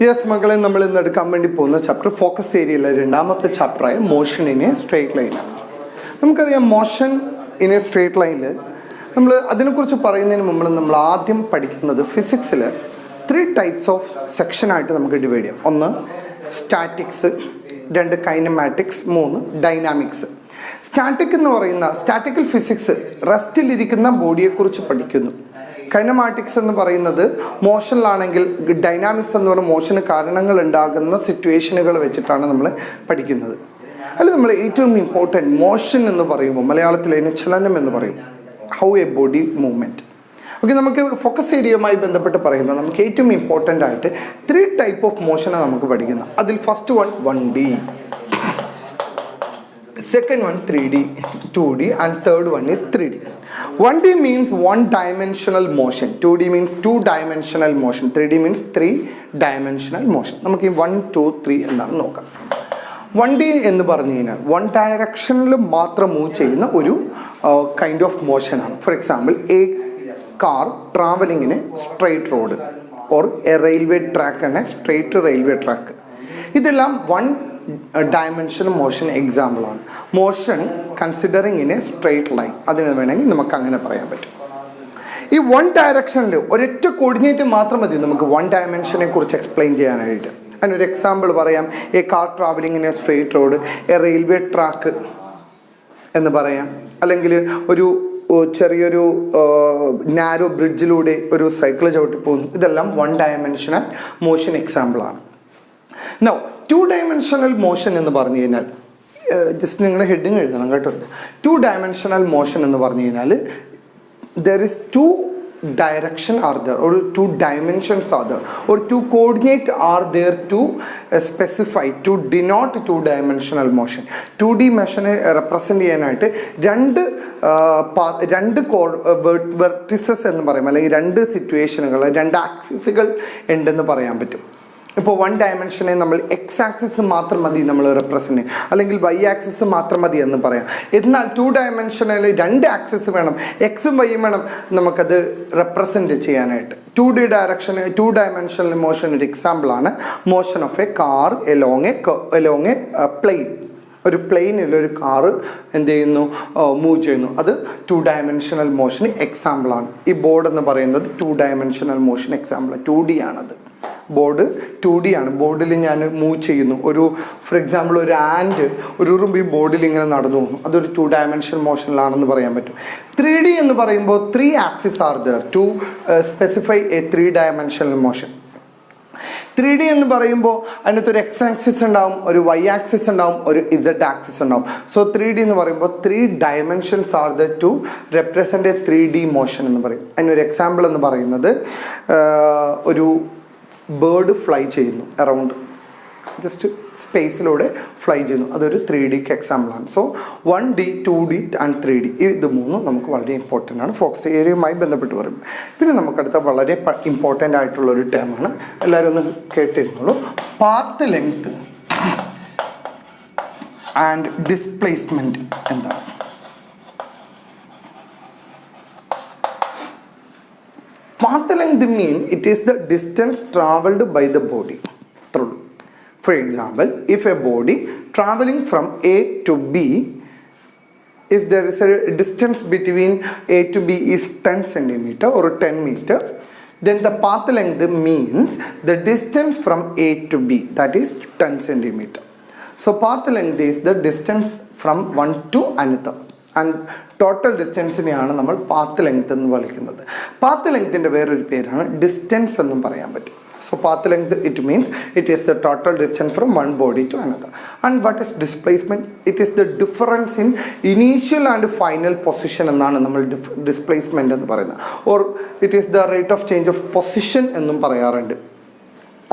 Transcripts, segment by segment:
Yes മക്കളെ, നമ്മൾ ഇന്ന് എടുക്കാൻ വേണ്ടി പോകുന്ന ചാപ്റ്റർ ഫോക്കസ് ഏരിയയിലെ രണ്ടാമത്തെ ചാപ്റ്ററായ മോഷൻ ഇൻ എ സ്ട്രേറ്റ് ലൈനാണ്. നമുക്കറിയാം മോഷൻ ഇൻ എ സ്ട്രേറ്റ് ലൈനിൽ നമ്മൾ അതിനെക്കുറിച്ച് പറയുന്നതിന് മുമ്പ് നമ്മൾ ആദ്യം പഠിക്കുന്നത് ഫിസിക്സിൽ 3 ടൈപ്സ് ഓഫ് സെക്ഷനായിട്ട് നമുക്ക് ഡിവൈഡ് ചെയ്യാം. 1 സ്റ്റാറ്റിക്സ്, 2 കൈനമാറ്റിക്സ്, 3 ഡൈനാമിക്സ്. സ്റ്റാറ്റിക് എന്ന് പറയുന്ന സ്റ്റാറ്റിക്കൽ ഫിസിക്സ് റെസ്റ്റിലിരിക്കുന്ന ബോഡിയെക്കുറിച്ച് പഠിക്കുന്നു. കൈനമാറ്റിക്സ് എന്ന് പറയുന്നത് മോഷനിലാണെങ്കിൽ, ഡൈനാമിക്സ് എന്ന് പറയുന്ന മോഷന് കാരണങ്ങൾ ഉണ്ടാകുന്ന സിറ്റുവേഷനുകൾ വെച്ചിട്ടാണ് നമ്മൾ പഠിക്കുന്നത്. അതിൽ നമ്മൾ ഏറ്റവും ഇമ്പോർട്ടൻറ്റ് മോഷൻ എന്ന് പറയുമ്പോൾ മലയാളത്തിൽ അതിന് ചലനം എന്ന് പറയും, how A body movement. Okay, നമുക്ക് ഫോക്കസ് ഏരിയയുമായി ബന്ധപ്പെട്ട് പറയുമ്പോൾ നമുക്ക് ഏറ്റവും ഇമ്പോർട്ടൻ്റ് ആയിട്ട് 3 ടൈപ്പ് ഓഫ് മോഷനാണ് നമുക്ക് പഠിക്കുന്നത്. അതിൽ first 1D, second one 3D, 2D, and third one is 3D. 1D means one-dimensional motion, 2D means two-dimensional motion, 3D means three-dimensional motion. നമുക്ക് ഈ 1, 2, 3 എന്നാണ് നോക്കാം. 1D എന്ന് പറഞ്ഞു കഴിഞ്ഞാൽ 1 ഡയറക്ഷനിൽ മാത്രം മൂവ് ചെയ്യുന്ന ഒരു കൈൻഡ് ഓഫ് മോഷനാണ്. For example, a car travelling in a straight road or a railway track and a straight railway track. ഇതെല്ലാം 1 ഡയമെൻഷണൽ മോഷൻ എക്സാമ്പിളാണ്. Motion considering in a straight line, അതിന് വേണമെങ്കിൽ നമുക്ക് അങ്ങനെ പറയാൻ പറ്റും. ഈ 1 ഡയറക്ഷനിൽ ഒരൊറ്റ കോർഡിനേറ്റ് മാത്രം മതി നമുക്ക് 1 ഡയമെൻഷനെ കുറിച്ച് എക്സ്പ്ലെയിൻ ചെയ്യാനായിട്ട്. അതിനൊരു എക്സാമ്പിൾ പറയാം, A car travelling in a straight road, A railway track എന്ന് പറയാം. അല്ലെങ്കിൽ ഒരു ചെറിയൊരു നാരോ ബ്രിഡ്ജിലൂടെ ഒരു സൈക്കിൾ ചവിട്ടി പോകുന്നു. ഇതെല്ലാം 1 ഡയമെൻഷണൽ മോഷൻ എക്സാമ്പിളാണ്. നൗ 2 ഡയമെൻഷണൽ മോഷൻ എന്ന് പറഞ്ഞു കഴിഞ്ഞാൽ, ജസ്റ്റ് നിങ്ങൾ ഹെഡിങ് എഴുതണം കേട്ടോ. 2 ഡയമെൻഷണൽ മോഷൻ എന്ന് പറഞ്ഞു കഴിഞ്ഞാൽ there is 2 direction are there or 2 dimensions are there or 2 coordinate are there to specify to denote 2 dimensional motion. 2D motion represent ചെയ്യാനായിട്ട് രണ്ട് വെർട്ടിസസ് എന്ന് പറയും, അല്ലെങ്കിൽ 2 സിറ്റുവേഷനുകൾ, 2 ആക്സിസുകൾ ഉണ്ടെന്ന് പറയാൻ പറ്റും. ഇപ്പോൾ 1 ഡയമെൻഷനെ നമ്മൾ എക്സ് ആക്സിസ് മാത്രം മതി നമ്മൾ റെപ്രസെൻ്റ് ചെയ്യും, അല്ലെങ്കിൽ വൈ ആക്സിസ് മാത്രം മതി എന്ന് പറയാം. എന്നാൽ 2 ഡയമെൻഷനിൽ 2 ആക്സിസ് വേണം, എക്സും വൈയും വേണം നമുക്കത് റെപ്രസെൻ്റ് ചെയ്യാനായിട്ട്. 2 ഡയമെൻഷണൽ മോഷൻ ഒരു എക്സാമ്പിളാണ് motion of a car along a plane. ഒരു പ്ലെയിനിൽ ഒരു കാറ് എന്ത് ചെയ്യുന്നു, മൂവ് ചെയ്യുന്നു. അത് 2 ഡയമെൻഷണൽ മോഷന് എക്സാമ്പിളാണ്. ഈ ബോർഡ് എന്ന് പറയുന്നത് 2 ഡയമെൻഷണൽ മോഷൻ എക്സാമ്പിൾ, 2D ആണത്. ബോർഡ് 2D ആണ്. ബോർഡിൽ ഞാൻ മൂവ് ചെയ്യുന്നു. ഫോർ എക്സാമ്പിൾ ഒരു ആൻഡ് ഒരു ഉറുമ്പ് ഈ ബോർഡിൽ ഇങ്ങനെ നടന്നു പോകുന്നു. അതൊരു 2 ഡയമെൻഷണൽ മോഷനിലാണെന്ന് പറയാൻ പറ്റും. 3D എന്ന് പറയുമ്പോൾ 3 axis are there to specify a 3 dimensional motion. 3D എന്ന് പറയുമ്പോൾ അതിനകത്തൊരു എക്സ് ആക്സിസ് ഉണ്ടാവും, ഒരു വൈ ആക്സിസ് ഉണ്ടാവും, ഒരു ഇസഡ് ആക്സിസ് ഉണ്ടാവും. സോ 3D എന്ന് പറയുമ്പോൾ 3 dimensions are the two represent A 3D motion എന്ന് പറയും. അതിനൊരു എക്സാമ്പിൾ എന്ന് പറയുന്നത് ഒരു ബേർഡ് ഫ്ലൈ ചെയ്യുന്നു, അറൗണ്ട് ജസ്റ്റ് സ്പേസിലൂടെ ഫ്ലൈ ചെയ്യുന്നു. അതൊരു 3D എക്സാമ്പിളാണ്. So 1D, 2D and 3D ഇത് 3 നമുക്ക് വളരെ ഇമ്പോർട്ടൻ്റ് ആണ് ഫോക്കസ് ഏരിയയുമായി ബന്ധപ്പെട്ട് പറയും. പിന്നെ നമുക്കടുത്ത വളരെ ഇമ്പോർട്ടൻ്റ് ആയിട്ടുള്ളൊരു ടേമാണ്, എല്ലാവരും ഒന്ന് കേട്ടിരുന്നുള്ളൂ, പാത്ത് ലെങ്ത് ആൻഡ് ഡിസ്പ്ലേസ്മെൻറ്റ് എന്താണ്? Path length mean it is the distance travelled by the body through. For example, if a body travelling from A to B, if there is a distance between A to B is 10 centimeter or 10 meter, then the path length means the distance from A to B, that is 10 centimeter. So path length is the distance from one to another. And total ഡിസ്റ്റൻസിനെയാണ് നമ്മൾ path length എന്ന് വിളിക്കുന്നത്. Path ലെങ്ത്തിൻ്റെ വേറൊരു പേരാണ് distance എന്നും പറയാൻ പറ്റും. So path length it means it is the total distance from one body to another. And what is displacement? It is the difference in initial and final position എന്നാണ് നമ്മൾ displacement എന്ന് പറയുന്നത്. Or it is the rate of change of position എന്നും പറയാറുണ്ട്.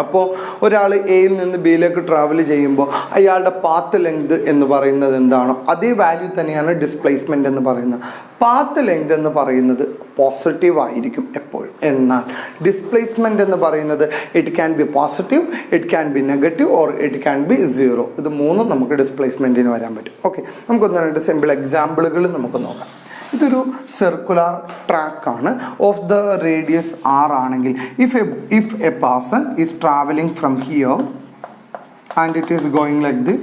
അപ്പോൾ ഒരാൾ എയിൽ നിന്ന് ബിയിലേക്ക് ട്രാവൽ ചെയ്യുമ്പോൾ അയാളുടെ പാത്ത് ലെങ്ത് എന്ന് പറയുന്നത് എന്താണോ അതേ വാല്യൂ തന്നെയാണ് ഡിസ്പ്ലേസ്മെൻ്റ് എന്ന് പറയുന്നത്. പാത്ത് ലെങ്ത് എന്ന് പറയുന്നത് പോസിറ്റീവ് ആയിരിക്കും എപ്പോഴും. എന്നാൽ ഡിസ്പ്ലേസ്മെൻ്റ് എന്ന് പറയുന്നത് it can be positive, it can be negative or it can be 0. ഇത് 3 നമുക്ക് ഡിസ്പ്ലേസ്മെൻറ്റിന് വരാൻ പറ്റും. ഓക്കെ, നമുക്കൊന്ന് 2 സിമ്പിൾ എക്സാമ്പിളുകൾ നമുക്ക് നോക്കാം. ഇതൊരു സർക്കുലർ ട്രാക്കാണ് ഓഫ് ദ റേഡിയസ് ആർ ആണെങ്കിൽ if a person is traveling from here and it is going like this,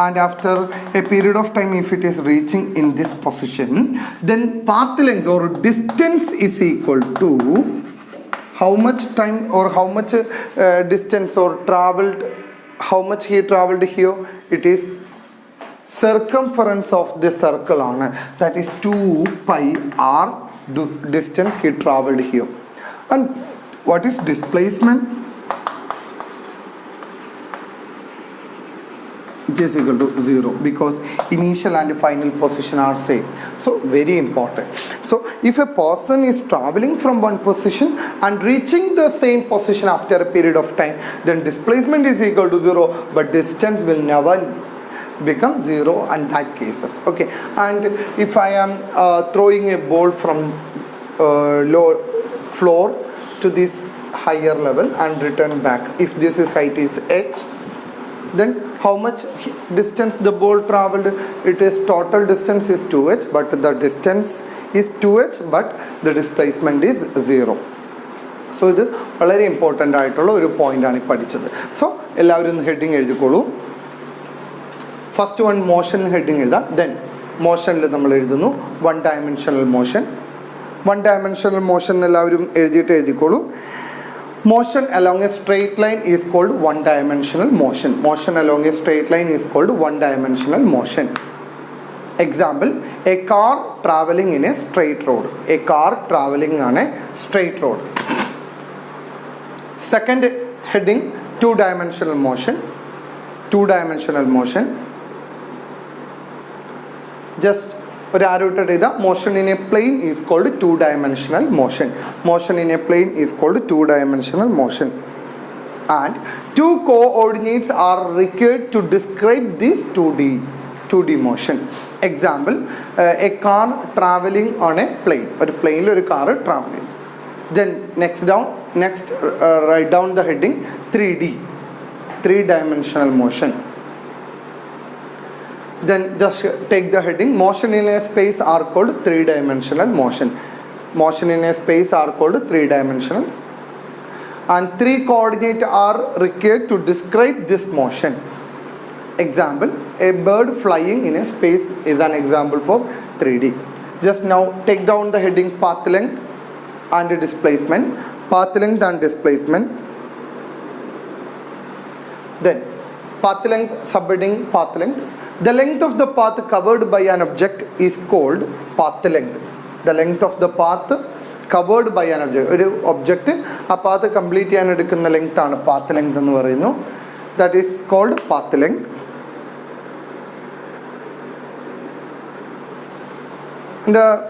and after a period of time if it is reaching in this position, then path length or distance is equal to how much time or how much distance or traveled, how much he traveled here. It is circumference of the circle on, that is 2 pi r distance he traveled here. And what is displacement? It is equal to 0 because initial and final position are same. So very important. So if a person is traveling from one position and reaching the same position after a period of time, then displacement is equal to 0, but distance will never become 0 in that cases. Okay, and if I am throwing a ball from low floor to this higher level and return back, if this is height is h, then how much distance the ball traveled? It is total distance is 2h, but the distance is 2h, but the displacement is 0. So ഇത് വളരെ important ആയിട്ടുള്ള ഒരു പോയിൻ്റാണ് പഠിച്ചത്. So എല്ലാവരും heading എഴുതിക്കോളൂ. First one motion heading എഴുതാം. Then മോഷനിൽ നമ്മൾ എഴുതുന്നു one dimensional motion. One dimensional motion എല്ലാവരും എഴുതിക്കോളൂ. Motion along a straight line is called one dimensional motion. Motion along a straight line is called one dimensional motion. Example, a car traveling in a straight road. A car traveling on a straight road. Second heading, two dimensional motion. Two dimensional motion. Just motion in a plane is called two-dimensional motion. Motion in a plane is called two-dimensional motion. And two coordinates are required to describe this 2D motion. Example, a car traveling on a plane. A plane or a car traveling. Then next write down the heading 3D, three-dimensional motion. Then just take the heading, motion in a space are called three-dimensional motion. Motion in a space are called three-dimensional. And three coordinates are required to describe this motion. Example, a bird flying in a space is an example for 3D. Just now take down the heading path length and displacement. Path length and displacement. Then path length, subheading path length. The length of the path covered by an object is called path length. The length of the path covered by an object. ഒരു object ആ path complete ചെയ്യാൻ എടുക്കുന്ന length ആണ് path length എന്ന് പറയുന്നു. That is called path length.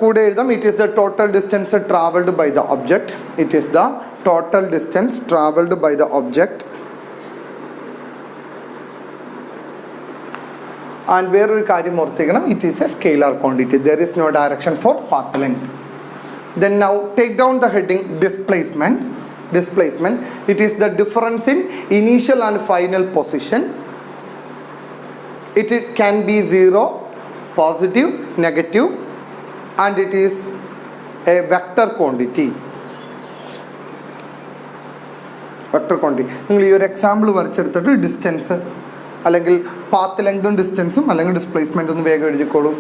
കൂടെ എഴുതാം, it is the total distance travelled by the object. It is the total distance travelled by the object. And വേറൊരു കാര്യം ഓർത്തിക്കണം, it is a scalar quantity. There is no direction for path length. Then now take down the heading displacement. Displacement, it is the difference in initial and final position. It can be 0, positive, negative, and it is a vector quantity. Vector quantity. നിങ്ങൾ ഈ ഒരു example വരച്ചെടുത്തിട്ട് distance അല്ലെങ്കിൽ path ലെങ്തും ഡിസ്റ്റൻസും അല്ലെങ്കിൽ displacement ഒന്ന് വേഗം എഴുതിക്കോളൂ.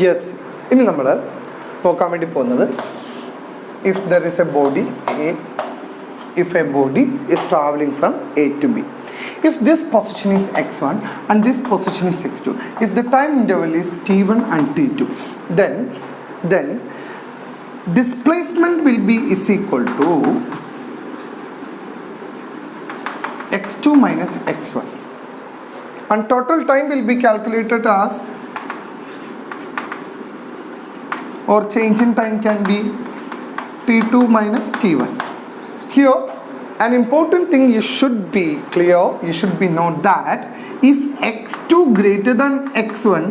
Yes, ഇനി നമ്മൾ നോക്കാൻ വേണ്ടി പോകുന്നത്, if there is a body A, if a body is traveling from A to B, if this position is x1 and this position is x2, if the time interval is t1 and t2, then displacement will be is equal to x2 minus x1, and total time will be calculated as, or change in time can be t2 minus t1. Here an important thing you should be clear, you should be know that If x2 greater than x1,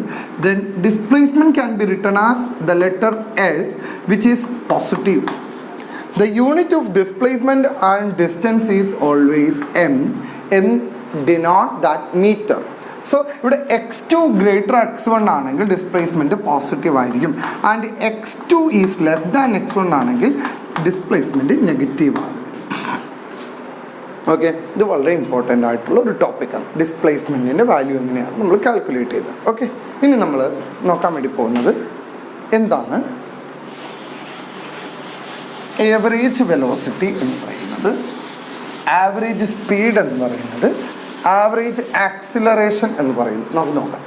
then displacement can be written as the letter S, which is positive. The unit of displacement and distance is always m. M denote that meter. So ഇവിടെ x2 greater x1 ആണെങ്കിൽ displacement positive ആയിരിക്കും, and x2 is less than x1 ആണെങ്കിൽ displacement negative ആണ്. Okay, ഇത് വളരെ important ആയിട്ടുള്ള ഒരു ടോപ്പിക്കാണ്. ഡിസ്പ്ലേസ്മെൻറ്റിൻ്റെ വാല്യൂ എങ്ങനെയാണ് നമ്മൾ കാൽക്കുലേറ്റ് ചെയ്തത്. ഓക്കെ, ഇനി നമ്മൾ നോക്കാൻ വേണ്ടി പോകുന്നത് എന്താണ് ആവറേജ് വെലോസിറ്റി എന്ന് പറയുന്നത്, ആവറേജ് സ്പീഡ് എന്ന് പറയുന്നത്, ആവറേജ് ആക്സിലറേഷൻ എന്ന് പറയുന്നത്. നമുക്ക് നോക്കാം.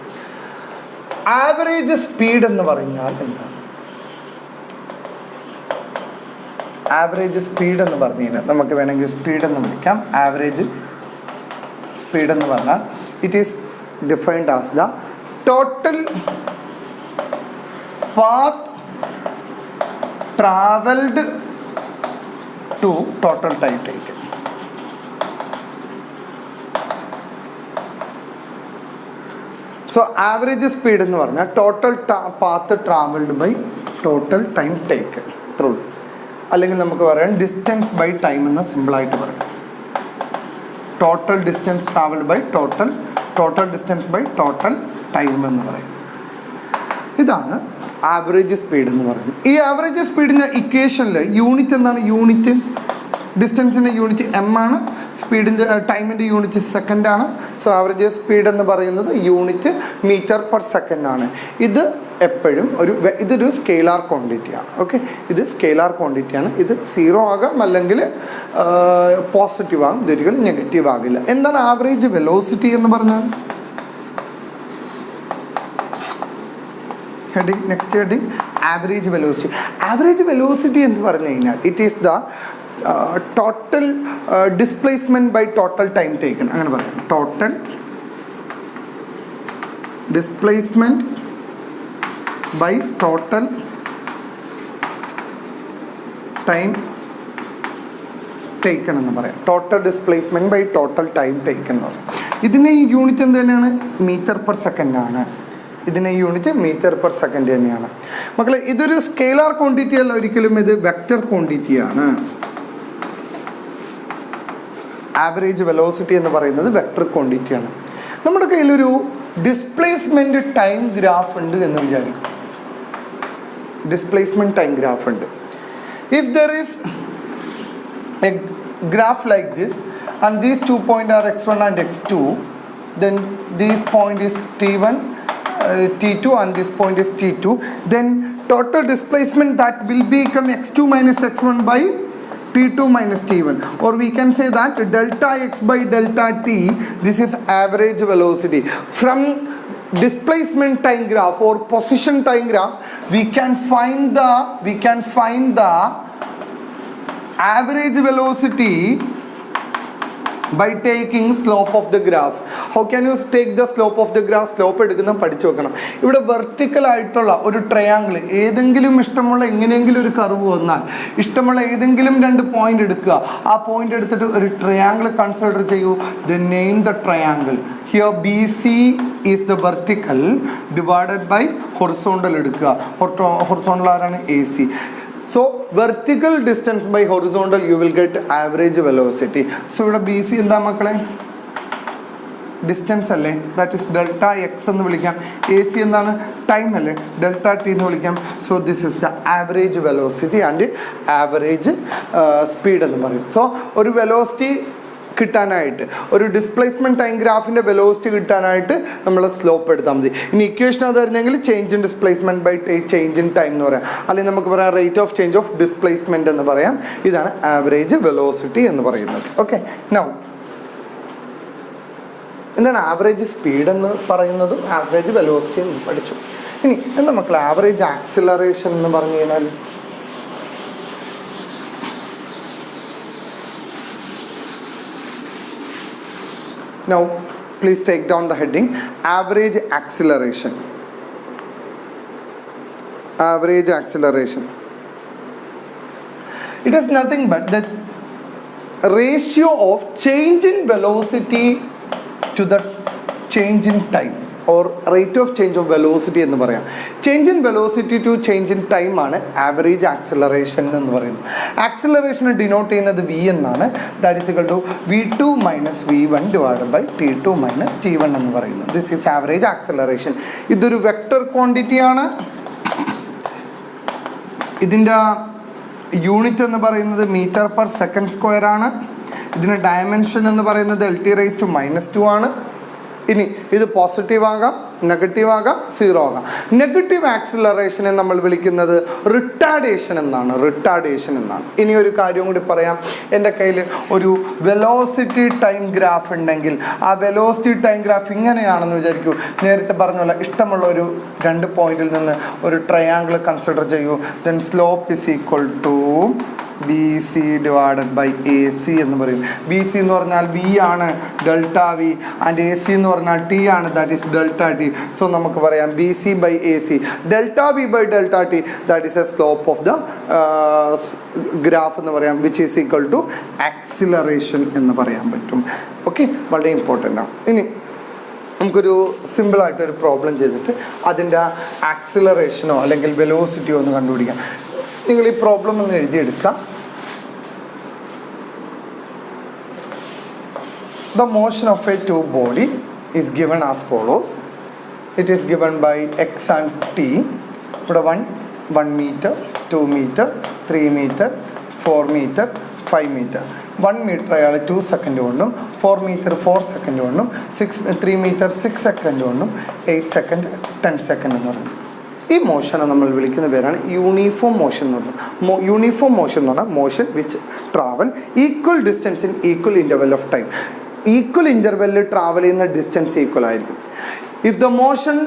ആവറേജ് സ്പീഡ് എന്ന് പറഞ്ഞാൽ എന്താണ്? ആവറേജ് സ്പീഡ് എന്ന് പറഞ്ഞു കഴിഞ്ഞാൽ നമുക്ക് വേണമെങ്കിൽ സ്പീഡ് എന്ന് വിളിക്കാം. ആവറേജ് സ്പീഡ് എന്ന് പറഞ്ഞാൽ it is defined as the total path travelled to total time taken. So average speed എന്ന് പറഞ്ഞാൽ total path travelled by total time taken through, അല്ലെങ്കിൽ നമുക്ക് പറയാം ഡിസ്റ്റൻസ് ബൈ ടൈം എന്ന് സിമ്പിളായിട്ട് പറയാം. Total distance travelled by total distance by total time എന്ന് പറയും. ഇതാണ് ആവറേജ് സ്പീഡ് എന്ന് പറയുന്നത്. ഈ ആവറേജ് സ്പീഡിൻ്റെ ഇക്വേഷനിൽ യൂണിറ്റ് എന്താണ്? യൂണിറ്റ് ഡിസ്റ്റൻസിൻ്റെ യൂണിറ്റ് എം ആണ്, സ്പീഡിൻ്റെ ടൈമിൻ്റെ യൂണിറ്റ് സെക്കൻഡ് ആണ്. സോ ആവറേജ് സ്പീഡ് എന്ന് പറയുന്നത് യൂണിറ്റ് മീറ്റർ പെർ സെക്കൻഡ് ആണ്. ഇത് എപ്പോഴും ഇതൊരു സ്കെയിലാർ ക്വാണ്ടിറ്റിയാണ്. ഓക്കെ, ഇത് സ്കെയിലാർ ക്വാണ്ടിറ്റിയാണ്. ഇത് സീറോ ആകാം, അല്ലെങ്കിൽ പോസിറ്റീവ് ആകും, ഇതൊരിക്കലും നെഗറ്റീവ് ആകില്ല. എന്താണ് ആവറേജ് വെലോസിറ്റി എന്ന് പറഞ്ഞാൽ? Heading, next heading average velocity. Average velocity എന്ന് പറഞ്ഞു കഴിഞ്ഞാൽ it is the total displacement by total time taken, അങ്ങനെ പറയാം. Total displacement by total time taken എന്ന് പറയാം. Total displacement by total time taken എന്ന് പറയും. ഇതിൻ്റെ ഈ യൂണിറ്റ് എന്ത് തന്നെയാണ്? മീറ്റർ പെർ സെക്കൻഡ് ആണ്. ഇതിൻ്റെ യൂണിറ്റ് മീറ്റർ പെർ സെക്കൻഡ് തന്നെയാണ്. മക്കളെ, ഇതൊരു സ്കെയിലാർ ക്വാണ്ടിറ്റി അല്ല ഒരിക്കലും, ഇത് വെക്റ്റർ ക്വാണ്ടിറ്റിയാണ്. ആവറേജ് വെലോസിറ്റി എന്ന് പറയുന്നത് വെക്റ്റർ ക്വാണ്ടിറ്റിയാണ്. നമ്മുടെ കയ്യിലൊരു ഡിസ്പ്ലേസ്മെൻറ്റ് ടൈം ഗ്രാഫ് ഉണ്ട് എന്ന് വിചാരിക്കും. ഡിസ്പ്ലേസ്മെൻറ്റ് ടൈം ഗ്രാഫ് ഉണ്ട്. If there is A graph like this and these 2 points are x1 and x2, then this point is t1, t2, and this point is t2, then total displacement that will become x2 minus x1 by t2 minus t1, or we can say that delta x by delta t, this is average velocity. From displacement time graph or position time graph we can find the average velocity by taking slope of the graph. How can you take the slope of the graph? Slope എടുക്കുന്ന പഠിച്ചു വെക്കണം. ഇവിടെ vertical ആയിട്ടുള്ള ഒരു triangle, ഏതെങ്കിലും ഇഷ്ടമുള്ള എങ്ങനെയെങ്കിലും ഒരു കർവ് വന്നാൽ ഇഷ്ടമുള്ള ഏതെങ്കിലും 2 പോയിന്റ് എടുക്കുക. ആ പോയിന്റ് എടുത്തിട്ട് ഒരു ട്രയാങ്കിൾ കൺസിഡർ ചെയ്യൂ. Then name the triangle. Here BC is the vertical divided by horizontal എടുക്കുക. ഹൊറിസോണ്ടൽ ആരാണ്? AC. So vertical distance by horizontal you will get average velocity. So ഇവിടെ BC എന്താ മക്കളെ? ഡിസ്റ്റൻസ് അല്ലേ, ദാറ്റ് ഇസ് ഡെൽറ്റ എക്സ് എന്ന് വിളിക്കാം. AC എന്താണ്? Time അല്ലേ, ഡെൽറ്റ ടി എന്ന് വിളിക്കാം. So this is the average velocity and average speed എന്ന് പറയും. സോ ഒരു വെലോസിറ്റി കിട്ടാനായിട്ട്, ഒരു ഡിസ്പ്ലേസ്മെൻറ്റ് ടൈം ഗ്രാഫിൻ്റെ വെലോസിറ്റി കിട്ടാനായിട്ട് നമ്മൾ സ്ലോപ്പ് എടുത്താൽ മതി. ഇനി ഇക്വേഷൻ അതായിരുന്നെങ്കിൽ change in displacement by change in time എന്ന് പറയാം, അല്ലെങ്കിൽ നമുക്ക് പറയാം rate of change of displacement എന്ന് പറയാം. ഇതാണ് ആവറേജ് വെലോസിറ്റി എന്ന് പറയുന്നത്. ഓക്കെ, നൗ എന്താണ് ആവറേജ് സ്പീഡ് എന്ന് പറയുന്നതും ആവറേജ് വെലോസിറ്റി എന്ന് പഠിച്ചു. ഇനി എന്താ മക്കൾ ആവറേജ് ആക്സിലറേഷൻ എന്ന് പറഞ്ഞു കഴിഞ്ഞാൽ? Now please take down the heading average acceleration. Average acceleration, it is nothing but the ratio of change in velocity to the change in time or rate of change of velocity എന്ന് പറയാം. Change in velocity to change in time ആണ് average acceleration എന്ന് പറയുന്നത്. ആക്സിലറേഷനെ denote ചെയ്യുന്നത് v എന്നാണ്. That is equal to v2 minus v1 divided by t2 minus t1 എന്ന് പറയുന്നത്. This is average acceleration. ഇതൊരു വെക്ടർ ക്വാണ്ടിറ്റി ആണ്. ഇതിൻ്റെ യൂണിറ്റ് എന്ന് പറയുന്നത് മീറ്റർ പെർ സെക്കൻഡ് സ്ക്വയർ ആണ്. ഇതിൻ്റെ ഡയമെൻഷൻ എന്ന് പറയുന്നത് LT⁻²- ആണ്. ഇനി ഇത് പോസിറ്റീവ് ആകാം, നെഗറ്റീവ് ആകാം, സീറോ ആകാം. നെഗറ്റീവ് ആക്സിലറേഷനെ നമ്മൾ വിളിക്കുന്നത് റിട്ടാർഡേഷൻ എന്നാണ്. ഇനി ഒരു കാര്യം കൂടി പറയാം. എൻ്റെ കയ്യിൽ ഒരു വെലോസിറ്റി ടൈം ഗ്രാഫ് ഉണ്ടെങ്കിൽ ആ വെലോസിറ്റി ടൈം ഗ്രാഫ് ഇങ്ങനെയാണെന്ന് വിചാരിക്കൂ. നേരത്തെ പറഞ്ഞ പോലെ ഇഷ്ടമുള്ള ഒരു 2 പോയിന്റിൽ നിന്ന് ഒരു ട്രയാങ്കിൾ കൺസിഡർ ചെയ്യൂ. Then slope is equal to BC divided by AC എന്ന് പറയും. BC എന്ന് പറഞ്ഞാൽ V ആണ്, ഡെൽറ്റ V, ആൻഡ് AC എന്ന് പറഞ്ഞാൽ T ആണ്, that is delta T. So നമുക്ക് പറയാം BC by AC, delta V by delta T, that is a slope of the graph എന്ന് പറയാം, which is equal to acceleration എന്ന് പറയാൻ പറ്റും. ഓക്കെ, വളരെ ഇമ്പോർട്ടൻ്റ് ആണ്. ഇനി നമുക്കൊരു സിമ്പിളായിട്ടൊരു പ്രോബ്ലം ചെയ്തിട്ട് അതിൻ്റെ ആക്സിലറേഷനോ അല്ലെങ്കിൽ വെലോസിറ്റിയോ ഒന്ന് കണ്ടുപിടിക്കാം. നിങ്ങൾ ഈ പ്രോബ്ലം ഒന്ന് എഴുതിയെടുക്കാം. The motion of a tube body is given as follows. It is given by x and t. ഇവിടെ 1 meter, 2 meter, 3 meter, 4 meter, 5 meter. 1 meter അയാൾ 2 സെക്കൻഡ് കൊണ്ടും, 4 meter 4 സെക്കൻഡ് കൊണ്ടും, 3 meter 6 സെക്കൻഡ് കൊണ്ടും, 8 സെക്കൻഡ് 10 സെക്കൻഡ് എന്ന് പറയുന്നത്. ഈ മോഷനെ നമ്മൾ വിളിക്കുന്ന പേരാണ് യൂണിഫോം മോഷൻ എന്ന് പറയുന്നത്. യൂണിഫോം മോഷൻ എന്ന് പറഞ്ഞാൽ motion which travel equal distance in equal interval of time. Equal ഇൻ്റർവെല്ലിൽ ട്രാവൽ ചെയ്യുന്ന ഡിസ്റ്റൻസ് ഈക്വൽ ആയിരിക്കും. If the motion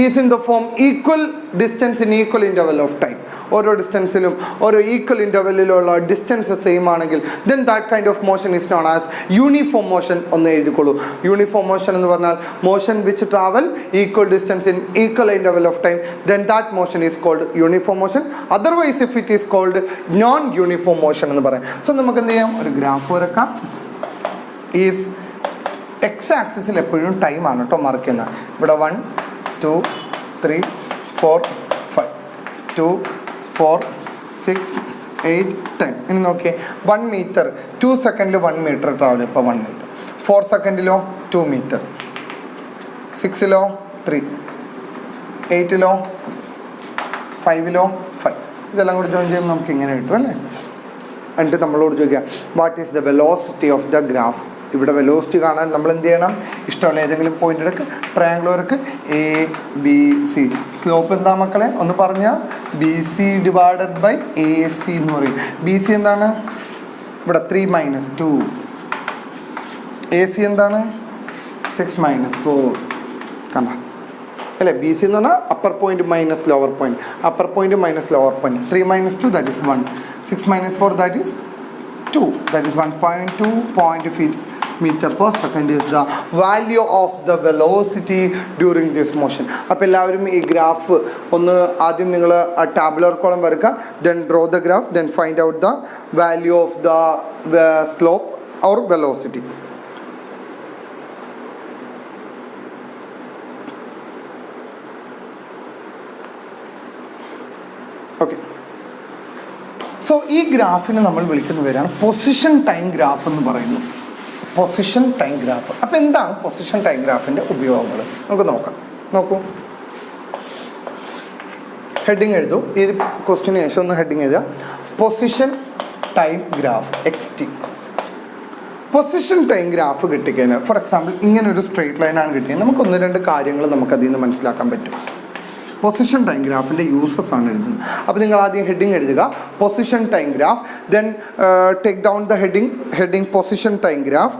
is in the form equal distance in equal interval of time, ഓരോ ഡിസ്റ്റൻസിലും ഓരോ ഈക്വൽ ഇൻ്റർവെല്ലിലുള്ള distance same ആണെങ്കിൽ then that kind of motion is known as uniform motion. ഒന്ന് എഴുതിക്കോളൂ. യൂണിഫോം മോഷൻ എന്ന് പറഞ്ഞാൽ motion which travel equal distance in equal interval of time, then that motion is called uniform motion. Otherwise if it is called non uniform motion എന്ന് പറയാം. So നമുക്ക് എന്ത് ചെയ്യാം, ഒരു ഗ്രാഫ് വരക്കാം. ഇഫ് എക്സ് ആക്സിസിൽ എപ്പോഴും ടൈം ആണ് കേട്ടോ മാർക്ക് ചെയ്യുന്നത്. ഇവിടെ 1 2 3 4 5 2 4 6 8 10. ഇനി നോക്കിയേ, 1 meter 2 സെക്കൻഡിൽ 1 meter ട്രാവൽ. ഇപ്പോൾ 1 meter. 4 സെക്കൻഡിലോ 2 meter, 6ലോ 3, 8ലോ 5ലോ 5. ഇതെല്ലാം കൂടി ജോയിൻ ചെയ്യുമ്പോൾ നമുക്ക് ഇങ്ങനെ കിട്ടും അല്ലേ. എന്നിട്ട് നമ്മളോട് ചോദിക്കുക what is the velocity of the graph. ഇവിടെ വെലോസിറ്റി കാണാൻ നമ്മൾ എന്ത് ചെയ്യണം, ഇഷ്ടമുള്ള ഏതെങ്കിലും പോയിന്റ് എടുക്കുക, ട്രയാങ്കിൾ വരക്ക് ABC. സ്ലോപ്പ് എന്താ മക്കളെ ഒന്ന് പറഞ്ഞാൽ BC ഡിവൈഡഡ് ബൈ AC എന്ന് പറയും. BC എന്താണ്, ഇവിടെ 3 - 2. AC എന്താണ് 6 - 4. കണ്ട അല്ലേ. BC എന്ന് പറഞ്ഞാൽ upper point minus lower point, upper point minus lower point. 3 - 2 that is 1, 6 - 4 that is 2, that is 1.2 feet meter per second is the value of the velocity during this motion. അപ്പോൾ എല്ലാവരും ഈ graph ഒന്ന് ആദ്യം നിങ്ങൾ tabular column വരക്കുക, then draw the graph, then find out the value of the slope or velocity. Okay. So ഈ ഗ്രാഫിനെ നമ്മൾ വിളിക്കുന്ന പേരാണ് പൊസിഷൻ ടൈം ഗ്രാഫ് എന്ന് പറയുന്നു. Position time graph. അപ്പോൾ എന്താണ് പൊസിഷൻ ടൈം ഗ്രാഫിൻ്റെ ഉപയോഗങ്ങൾ നമുക്ക് നോക്കാം. നോക്കൂ, ഹെഡിങ് എഴുതൂ. ഈ ക്വസ്റ്റിന് ശേഷം ഒന്ന് ഹെഡിങ് എഴുതുക, position time graph XT. Position time graph കിട്ടിക്കഴിഞ്ഞാൽ ഫോർ എക്സാമ്പിൾ ഇങ്ങനെ ഒരു സ്ട്രെയിറ്റ് ലൈനാണ് കിട്ടിയത്, നമുക്ക് 1-2 കാര്യങ്ങൾ നമുക്കതിൽ നിന്ന് മനസ്സിലാക്കാൻ പറ്റും. പൊസിഷൻ ടൈം ഗ്രാഫിൻ്റെ യൂസസ് ആണ് എഴുതുന്നത്. അപ്പോൾ നിങ്ങൾ ആദ്യം ഹെഡിങ് എഴുതുക, position time graph. Then take down the heading position time graph.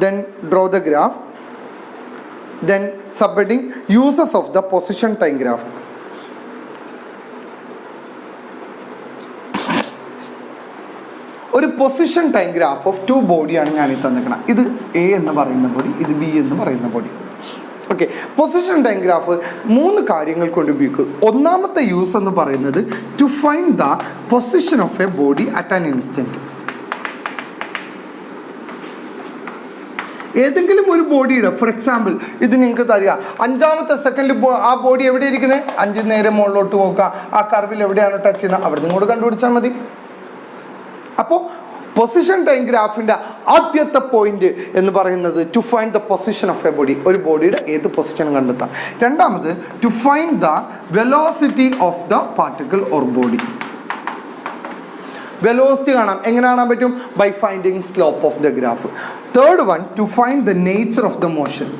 Then draw the graph. Then sub heading uses of the position time graph. ഒരു പൊസിഷൻ ടൈം ഗ്രാഫ് ഓഫ് 2 ബോഡിയാണ് ഞാനീ തന്നിരിക്കണം. ഇത് A എന്ന് പറയുന്ന ബോഡി, ഇത് B എന്ന് പറയുന്ന body. Okay, position time graph 3 കാര്യങ്ങൾ കൊണ്ട് ഉപയോഗിക്കും. ഒന്നാമത്തെ യൂസ് എന്ന് പറയുന്നത് to find the position of a body at an instant. ഏതെങ്കിലും ഒരു ബോഡിയുടെ ഫോർ എക്സാമ്പിൾ ഇത് നിങ്ങൾക്ക് തരിക 5ാമത്തെ സെക്കൻഡിൽ ആ ബോഡി എവിടെ ഇരിക്കുന്നത് 5 നേരെ മുകളിലോട്ട് നോക്കുക ആ കർവിൽ എവിടെയാണ് ടച്ച് ചെയ്യുന്നത് അവിടെ നിങ്ങോട്ട് കണ്ടുപിടിച്ചാൽ മതി. അപ്പോൾ പൊസിഷൻ ടൈം ഗ്രാഫിൻ്റെ ആദ്യത്തെ പോയിന്റ് എന്ന് പറയുന്നത് to find the position of a body, ഒരു ബോഡിയുടെ ഏത് പൊസിഷൻ കണ്ടെത്താം. രണ്ടാമത് to find the velocity of the particle or body. Velocity കാണാം, എങ്ങനെ കാണാൻ പറ്റും? By finding slope of the graph. Third one to find the nature of the motion.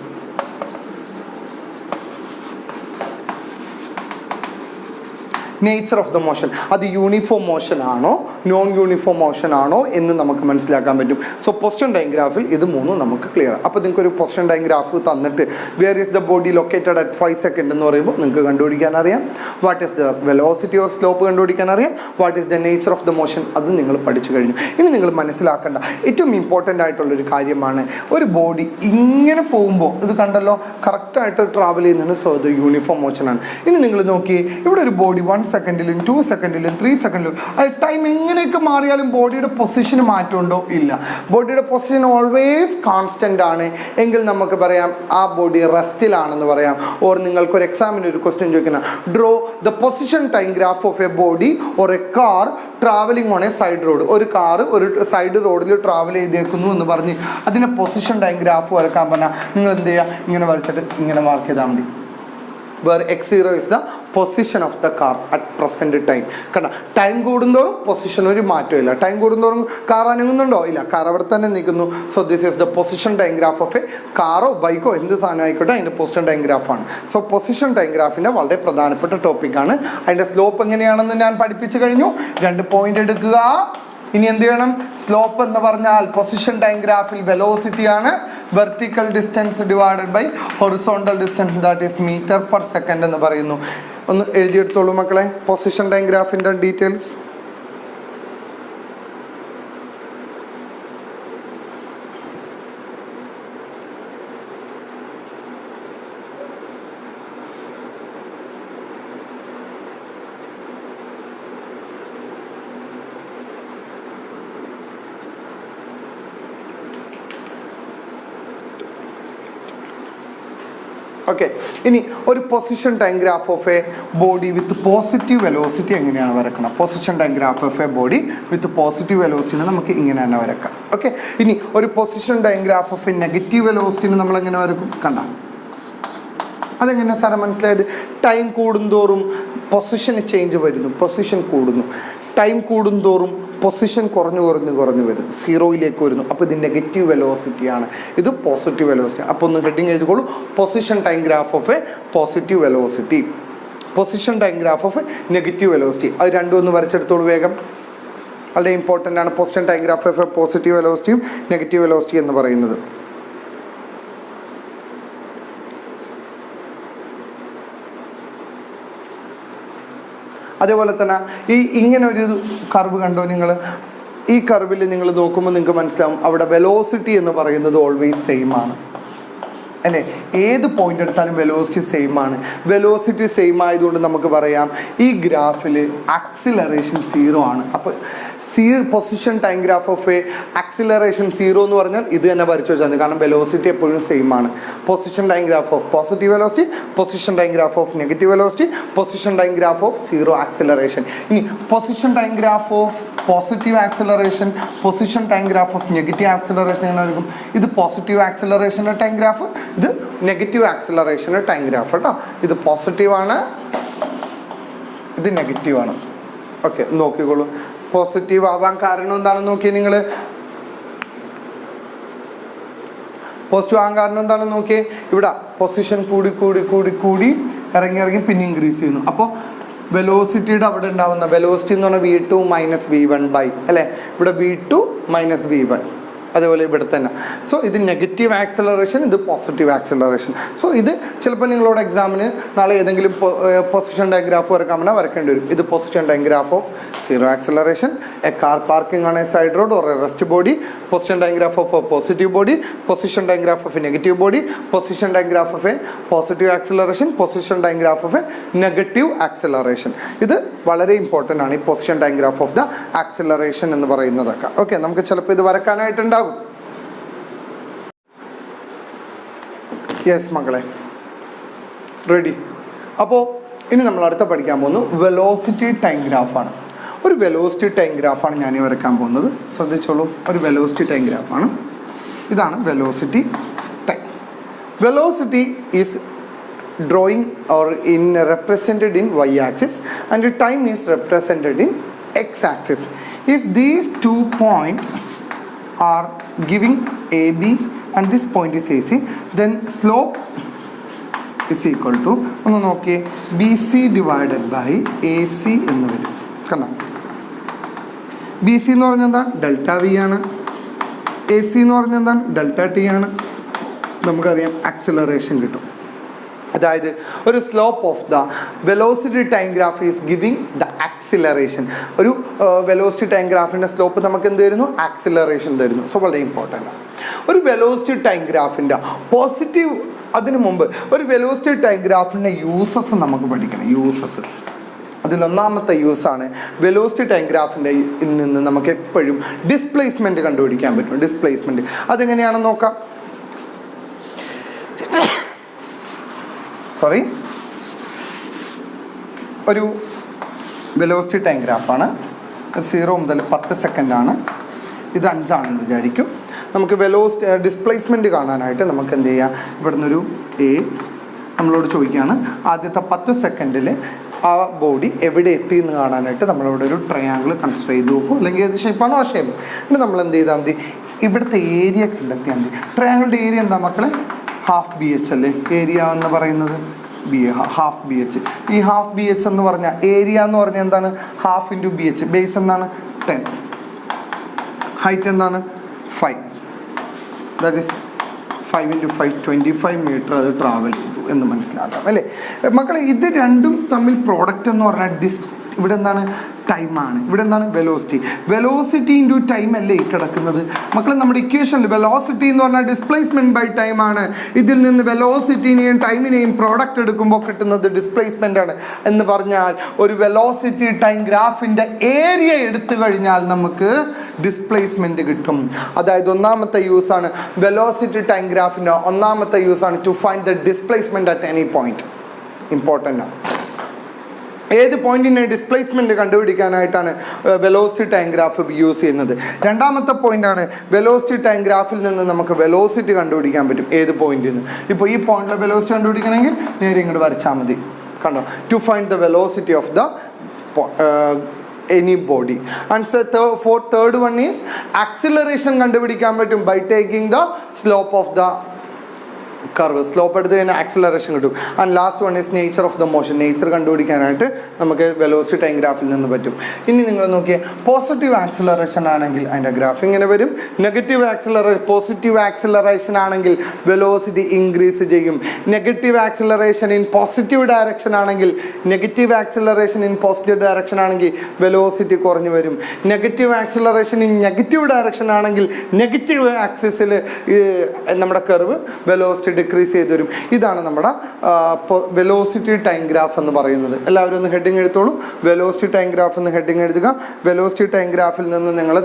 Nature of the motion, അത് യൂണിഫോം മോഷൻ ആണോ non uniform motion ആണോ എന്ന് നമുക്ക് മനസ്സിലാക്കാൻ പറ്റും. സോ പൊസിഷൻ ടൈം ഗ്രാഫിൽ ഇത് മൂന്നും നമുക്ക് ക്ലിയർ. അപ്പോൾ നിങ്ങൾക്ക് ഒരു പൊസിഷൻ ടൈം ഗ്രാഫ് തന്നിട്ട് where is the body located at 5 second എന്ന് പറയുമ്പോൾ നിങ്ങൾക്ക് കണ്ടുപിടിക്കാൻ അറിയാം. What is the velocity or slope കണ്ടുപിടിക്കാൻ അറിയാം. What is the nature of the motion അത് നിങ്ങൾ പഠിച്ചു കഴിഞ്ഞു. ഇനി നിങ്ങൾ മനസ്സിലാക്കേണ്ട ഏറ്റവും ഇമ്പോർട്ടൻ്റ് ആയിട്ടുള്ളൊരു കാര്യമാണ്, ഒരു ബോഡി ഇങ്ങനെ പോകുമ്പോൾ ഇത് കണ്ടല്ലോ കറക്റ്റായിട്ട് ട്രാവൽ ചെയ്യുന്നതിന് സോ ഇത് യൂണിഫോം മോഷനാണ്. ഇനി നിങ്ങൾ നോക്കി ഇവിടെ ഒരു ബോഡി 1 സെക്കൻഡിലും 2 സെക്കൻഡിലും 3 സെക്കൻഡിലും അത് ടൈം എങ്ങനെയൊക്കെ മാറിയാലും ബോഡിയുടെ പൊസിഷന് മാറ്റമുണ്ടോ? ഇല്ല. ബോഡിയുടെ പൊസിഷൻ ഓൾവേസ് കോൺസ്റ്റൻ്റ് ആണ് എങ്കിൽ നമുക്ക് പറയാം ആ ബോഡി റെസ്റ്റിലാണെന്ന് പറയാം. ഓർ നിങ്ങൾക്കൊരു എക്സാമിന് ഒരു ക്വസ്റ്റ്യൻ ചോദിക്കുന്ന draw the position time graph of a body or A car travelling on A side road. ഒരു കാറ് ഒരു സൈഡ് റോഡിൽ ട്രാവൽ ചെയ്തേക്കുന്നു എന്ന് പറഞ്ഞ് അതിൻ്റെ പൊസിഷൻ ടൈം ഗ്രാഫ് വരക്കാൻ പറഞ്ഞാൽ നിങ്ങൾ എന്ത് ചെയ്യുക? ഇങ്ങനെ വരച്ചിട്ട് ഇങ്ങനെ മാർക്ക് ചെയ്താൽ മതി. Where x0 is the position of the car at present time. കണ്ട ടൈം കൂടുന്തോറും പൊസിഷൻ ഒരു മാറ്റമില്ല. ടൈം കൂടുന്തോറും കാർ അനങ്ങുന്നുണ്ടോ? ഇല്ല, കാർ അവിടെ തന്നെ നിൽക്കുന്നു. So this is the position time graph of a കാറോ ബൈക്കോ എന്ത് സാധനം ആയിക്കോട്ടെ അതിൻ്റെ പൊസിഷൻ ടൈം ഗ്രാഫാണ്. സോ പൊസിഷൻ ടൈം ഗ്രാഫിൻ്റെ വളരെ പ്രധാനപ്പെട്ട ടോപ്പിക്കാണ്. അതിൻ്റെ സ്ലോപ്പ് എങ്ങനെയാണെന്ന് ഞാൻ പഠിപ്പിച്ചു കഴിഞ്ഞു. 2 പോയിന്റ് എടുക്കുക. ഇനി എന്ത് ചെയ്യണം? സ്ലോപ്പ് എന്ന് പറഞ്ഞാൽ പൊസിഷൻ ടൈം ഗ്രാഫിൽ വെലോസിറ്റി ആണ്, vertical distance divided by horizontal distance that is metre per second എന്ന് പറയുന്നു. ഒന്ന് എഴുതിയെടുത്തോളൂ മക്കളെ പൊസിഷൻ ടൈം ഗ്രാഫിൻ്റെ ഡീറ്റെയിൽസ്. ഓക്കെ, ഇനി ഒരു position time graph of a body with positive velocity എങ്ങനെയാണ് വരക്കണം? Position time graph of a body with positive വെലോസിറ്റിനെ നമുക്ക് ഇങ്ങനെ തന്നെ വരക്കാം. ഓക്കെ, ഇനി ഒരു position time graph of a negative വെലോസിറ്റിനെ നമ്മൾ എങ്ങനെ വരക്കും? കണ്ട അതെങ്ങനെ സാറേ മനസ്സിലായത്? ടൈം കൂടുന്തോറും പൊസിഷന് ചേഞ്ച് വരുന്നു, പൊസിഷൻ കൂടുന്നു. ടൈം കൂടുന്തോറും പൊസിഷൻ കുറഞ്ഞു വരുന്നു, 0യിലേക്ക് വരുന്നു. അപ്പോൾ ഇത് നെഗറ്റീവ് വെലോസിറ്റിയാണ്, ഇത് പോസിറ്റീവ് വെലോസിറ്റി. അപ്പോൾ ഒന്ന് ഹെഡിങ് എഴുതിക്കോളൂ, position time graph of a positive velocity, position time graph of a negative velocity. അത് രണ്ടും ഒന്ന് വരച്ചെടുത്തോളൂ വേഗം. വളരെ ഇമ്പോർട്ടൻ്റ് ആണ് position time graph of a positive വെലോസിറ്റിയും നെഗറ്റീവ് വെലോസിറ്റി എന്ന് പറയുന്നത്. അതേപോലെ തന്നെ ഇങ്ങനെ ഒരു കർവ് കണ്ടോ നിങ്ങൾ? ഈ കർവിൽ നിങ്ങൾ നോക്കുമ്പോൾ നിങ്ങൾക്ക് മനസ്സിലാവും അവിടെ വെലോസിറ്റി എന്ന് പറയുന്നത് ഓൾവേസ് സെയിം ആണ് അല്ലേ? ഏത് പോയിന്റ് എടുത്താലും വെലോസിറ്റി സെയിം ആണ്. വെലോസിറ്റി സെയിം ആയതുകൊണ്ട് നമുക്ക് പറയാം ഈ ഗ്രാഫിൽ ആക്സിലറേഷൻ 0 ആണ്. അപ്പോൾ position time graph of A acceleration 0 എന്ന് പറഞ്ഞാൽ ഇത് തന്നെ വരച്ചു വെച്ചാൽ മതി. കാരണം വെലോസിറ്റി എപ്പോഴും സെയിം ആണ്. Position time graph of positive velocity, position time graph of negative velocity, position time graph of 0 acceleration. ഇനി position time graph of positive acceleration, position time graph of negative acceleration എങ്ങനെ ആയിരിക്കും? ഇത് positive ആക്സിലറേഷൻ്റെ time graph, ഇത് negative ആക്സിലറേഷൻ്റെ time graph കേട്ടോ. ഇത് പോസിറ്റീവാണ്, ഇത് നെഗറ്റീവാണ്. ഓക്കെ, നോക്കിക്കോളൂ. പോസിറ്റീവ് ആവാൻ കാരണം എന്താണെന്ന് നോക്കി നിങ്ങൾ. പോസിറ്റീവ് ആകാൻ കാരണം എന്താണെന്ന് നോക്കിയേ. ഇവിടെ പൊസിഷൻ കൂടി ഇറങ്ങി പിന്നെ ഇൻക്രീസ് ചെയ്യുന്നു. അപ്പോൾ വെലോസിറ്റിയുടെ അവിടെ ഉണ്ടാവുന്ന വെലോസിറ്റി എന്ന് പറഞ്ഞാൽ V2 - V1 ബൈ അല്ലേ? ഇവിടെ V2 - V1. അതേപോലെ ഇവിടെ തന്നെ. സോ ഇത് നെഗറ്റീവ് ആക്സിലറേഷൻ, ഇത് പോസിറ്റീവ് ആക്സിലറേഷൻ. സോ ഇത് ചിലപ്പോൾ നിങ്ങളോട് എക്സാമിന് നാളെ ഏതെങ്കിലും പൊസിഷൻ ടൈം ഗ്രാഫ് വരക്കാൻ പറഞ്ഞാൽ വരക്കേണ്ടി വരും. ഇത് position time graph of 0 acceleration, A car parking on A side road or A rest body, position time graph of a positive body, position time graph of a negative body, position time graph of a positive acceleration, position time graph of a negative acceleration. ഇത് വളരെ important ആണ്, ഈ position time graph of the acceleration എന്ന് പറയുന്നതൊക്കെ. Okay, നമുക്ക് ചിലപ്പോൾ ഇത് വരക്കാനായിട്ടുണ്ടാകും. Yes മക്കളെ, റെഡി. അപ്പോൾ ഇനി നമ്മൾ അടുത്ത പഠിക്കാൻ പോകുന്നത് വെലോസിറ്റി ടൈം ഗ്രാഫാണ്. ഒരു വെലോസിറ്റി ടൈം ഗ്രാഫാണ് ഞാൻ വരയ്ക്കാൻ പോകുന്നത്. ശ്രദ്ധിച്ചോളൂ, ഒരു വെലോസിറ്റി ടൈം ഗ്രാഫാണ്. ഇതാണ് velocity time. Velocity is drawing or in represented in y-axis and the time is represented in x-axis. If these 2 points are giving AB and this point is AC, then slope is equal to ഒന്ന് നോക്കിയേ BC divided by AC എന്ന് വരും. കണ്ടോ, BC എന്ന് പറഞ്ഞാൽ എന്താ? Delta V ആണ്. AC എന്ന് പറഞ്ഞാൽ എന്താണ്? ഡെൽറ്റ ടി ആണ്. നമുക്കറിയാം ആക്സിലറേഷൻ കിട്ടും. അതായത് ഒരു slope of the velocity time graph is giving the acceleration. ഒരു വെലോസിറ്റി ടൈം ഗ്രാഫിൻ്റെ സ്ലോപ്പ് നമുക്ക് എന്ത് തരുന്നു? ആക്സിലറേഷൻ തരുന്നു. സോ വളരെ ഇമ്പോർട്ടൻ്റ് ആണ്. ഒരു വെലോസിറ്റി ടൈം ഗ്രാഫിൻ്റെ പോസിറ്റീവ്, അതിനു മുമ്പ് ഒരു വെലോസിറ്റി ടൈം ഗ്രാഫിൻ്റെ യൂസസ് നമുക്ക് പഠിക്കണം. യൂസസ്, അതിലൊന്നാമത്തെ യൂസാണ് വെലോസിറ്റി ടൈം ഗ്രാഫിൻ്റെ നിന്ന് നമുക്ക് എപ്പോഴും ഡിസ്പ്ലേസ്മെൻറ്റ് കണ്ടുപിടിക്കാൻ പറ്റും. ഡിസ്പ്ലേസ്മെൻറ്റ് അതെങ്ങനെയാണെന്ന് നോക്കാം. ഒരു വെലോസിറ്റി ടൈം ഗ്രാഫാണ്. 0 മുതൽ 10 സെക്കൻഡാണ്. ഇത് 5 ആണെന്ന് വിചാരിക്കും. നമുക്ക് ഡിസ്പ്ലേസ്മെൻറ്റ് കാണാനായിട്ട് നമുക്ക് എന്ത് ചെയ്യാം? ഇവിടെ നിന്നൊരു എ നമ്മളോട് ചോദിക്കുകയാണ്, ആദ്യത്തെ 10 സെക്കൻഡിൽ ആ ബോഡി എവിടെ എത്തി എന്ന് കാണാനായിട്ട് നമ്മളിവിടെ ഒരു ട്രയാങ്കിൾ കൺസിഡർ ചെയ്ത് നോക്കും. അല്ലെങ്കിൽ ഏത് ഷേപ്പാണോ ആ ഷേപ്പ്. പിന്നെ നമ്മൾ എന്ത് ചെയ്താൽ മതി? ഇവിടുത്തെ ഏരിയ കണ്ടെത്തിയാൽ മതി. ട്രയാങ്കിളിൻ്റെ ഏരിയ എന്താ മക്കളെ? ഹാഫ് BH അല്ലേ ഏരിയ എന്ന് പറയുന്നത്? Half BH. ഈ ഹാഫ് BH എന്ന് പറഞ്ഞാൽ ഏരിയ എന്ന് പറഞ്ഞാൽ എന്താണ്? Half into BH. ബേസ് എന്താണ്? 10. ഹൈറ്റ് എന്താണ്? 5. ദാറ്റ് ഈസ് 5 ഇൻറ്റു 5 25 മീറ്റർ അത് ട്രാവൽ ചെയ്തു എന്ന് മനസ്സിലാക്കാം അല്ലേ മക്കളെ? ഇത് രണ്ടും തമ്മിൽ പ്രോഡക്റ്റ് എന്ന് പറഞ്ഞാൽ ഇവിടെ എന്താണ്? ടൈമാണ്. ഇവിടെ എന്താണ്? വെലോസിറ്റി. വെലോസിറ്റി ഇൻറ്റു ടൈം അല്ലേ ഈ കിടക്കുന്നത് മക്കളെ? നമ്മുടെ ഇക്വേഷനിൽ വെലോസിറ്റി എന്ന് പറഞ്ഞാൽ ഡിസ്പ്ലേസ്മെൻറ്റ് ബൈ ടൈം ആണ്. ഇതിൽ നിന്ന് വെലോസിറ്റിനെയും ടൈമിനെയും പ്രോഡക്റ്റ് എടുക്കുമ്പോൾ കിട്ടുന്നത് ഡിസ്പ്ലേസ്മെൻ്റ് ആണ്. എന്ന് പറഞ്ഞാൽ ഒരു വെലോസിറ്റി ടൈം ഗ്രാഫിൻ്റെ ഏരിയ എടുത്തു കഴിഞ്ഞാൽ നമുക്ക് ഡിസ്പ്ലേസ്മെൻറ്റ് കിട്ടും. അതായത് ഒന്നാമത്തെ യൂസാണ് വെലോസിറ്റി ടൈം ഗ്രാഫിൻ്റെ ഒന്നാമത്തെ യൂസാണ് to find the displacement at any point. Important ആണ്. ഏത് പോയിന്റിനെ ഡിസ്പ്ലേസ്മെൻറ്റ് കണ്ടുപിടിക്കാനായിട്ടാണ് വെലോസിറ്റി ടൈം ഗ്രാഫ് യൂസ് ചെയ്യുന്നത്. രണ്ടാമത്തെ പോയിന്റാണ് വെലോസിറ്റി ടൈം ഗ്രാഫിൽ നിന്ന് നമുക്ക് വെലോസിറ്റി കണ്ടുപിടിക്കാൻ പറ്റും. ഏത് പോയിന്റിൽ നിന്ന്? ഇപ്പോൾ ഈ പോയിന്റിലെ വെലോസിറ്റി കണ്ടുപിടിക്കണമെങ്കിൽ നേരെ ഇങ്ങോട്ട് വരച്ചാൽ മതി. കണ്ടോ? To find the velocity of the any body. And so for third one is acceleration കണ്ടുപിടിക്കാൻ പറ്റും by taking the slope of the curve. Slope എടുത്ത് കഴിഞ്ഞാൽ ആക്സിലറേഷൻ കിട്ടും. And last one is nature of the motion. Nature കണ്ടുപിടിക്കാനായിട്ട് നമുക്ക് velocity time ഗ്രാഫിൽ നിന്ന് പറ്റും. ഇനി നിങ്ങൾ നോക്കിയാൽ പോസിറ്റീവ് ആക്സിലറേഷൻ ആണെങ്കിൽ അതിൻ്റെ ഗ്രാഫ് ഇങ്ങനെ വരും. പോസിറ്റീവ് ആക്സിലറേഷൻ ആണെങ്കിൽ വെലോസിറ്റി ഇൻക്രീസ് ചെയ്യും. Negative acceleration in positive direction ആണെങ്കിൽ വെലോസിറ്റി കുറഞ്ഞു വരും. Negative acceleration in negative direction ആണെങ്കിൽ നെഗറ്റീവ് ആക്സിസിൽ നമ്മുടെ കർവ് വെലോസിറ്റി ഡിക്രീസ് ചെയ്ത് വരും. ഇതാണ് നമ്മുടെ വെലോസിറ്റി ടൈം ഗ്രാഫ് എന്ന് പറയുന്നത്. എല്ലാവരും ഒന്ന് ഹെഡിങ് എടുത്തോളൂ. വെലോസിറ്റി ടൈം ഗ്രാഫ് എന്ന് ഹെഡിങ് എഴുതുക. വെലോസിറ്റി ടൈം ഗ്രാഫിൽ നിന്ന് നിങ്ങൾ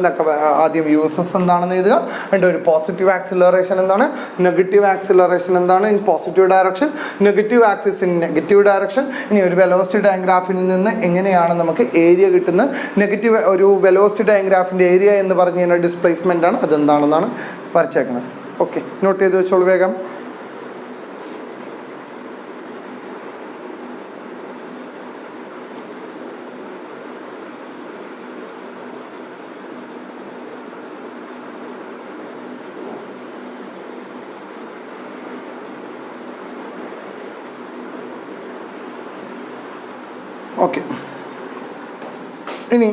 ആദ്യം യൂസസ് എന്താണെന്ന് എഴുതുക. അതിൻ്റെ ഒരു പോസിറ്റീവ് ആക്സിലറേഷൻ എന്താണ്, നെഗറ്റീവ് ആക്സിലറേഷൻ എന്താണ് in positive direction, negative axis in negative direction. ഇനി ഒരു വെലോസിറ്റി ടൈം ഗ്രാഫിൽ നിന്ന് എങ്ങനെയാണ് നമുക്ക് ഏരിയ കിട്ടുന്നത്? നെഗറ്റീവ് ഒരു വെലോസിറ്റി ടൈം ഗ്രാഫിൻ്റെ ഏരിയ എന്ന് പറഞ്ഞു കഴിഞ്ഞാൽ ഡിസ്പ്ലേസ്മെൻ്റ് ആണ്. അതെന്താണെന്നാണ് വരച്ചേക്കുന്നത്. ഓക്കെ, നോട്ട് ചെയ്ത് വെച്ചോളൂ വേഗം. ഓക്കെ, ഇനി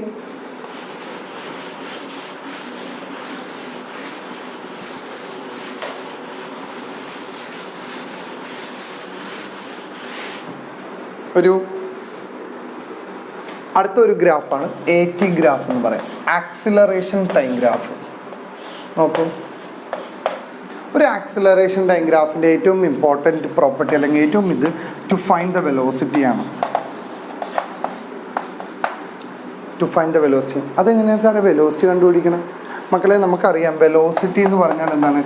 അടുത്തൊരു ഗ്രാഫാണ് AT ഗ്രാഫ് എന്ന് പറയാം. Acceleration time graph. നോക്കൂ, ഒരു ആക്സിലറേഷൻ ടൈം ഗ്രാഫിൻ്റെ ഏറ്റവും ഇമ്പോർട്ടൻറ്റ് പ്രോപ്പർട്ടി അല്ലെങ്കിൽ ഏറ്റവും ഇത് ടു ഫൈൻഡ് ദ വെലോസിറ്റിയാണ്. To find the velocity. അതെങ്ങനെയാണ് സാറേ വെലോസിറ്റി കണ്ടുപിടിക്കണം? മക്കളെ നമുക്കറിയാം വെലോസിറ്റി എന്ന് പറഞ്ഞാൽ എന്താണ്,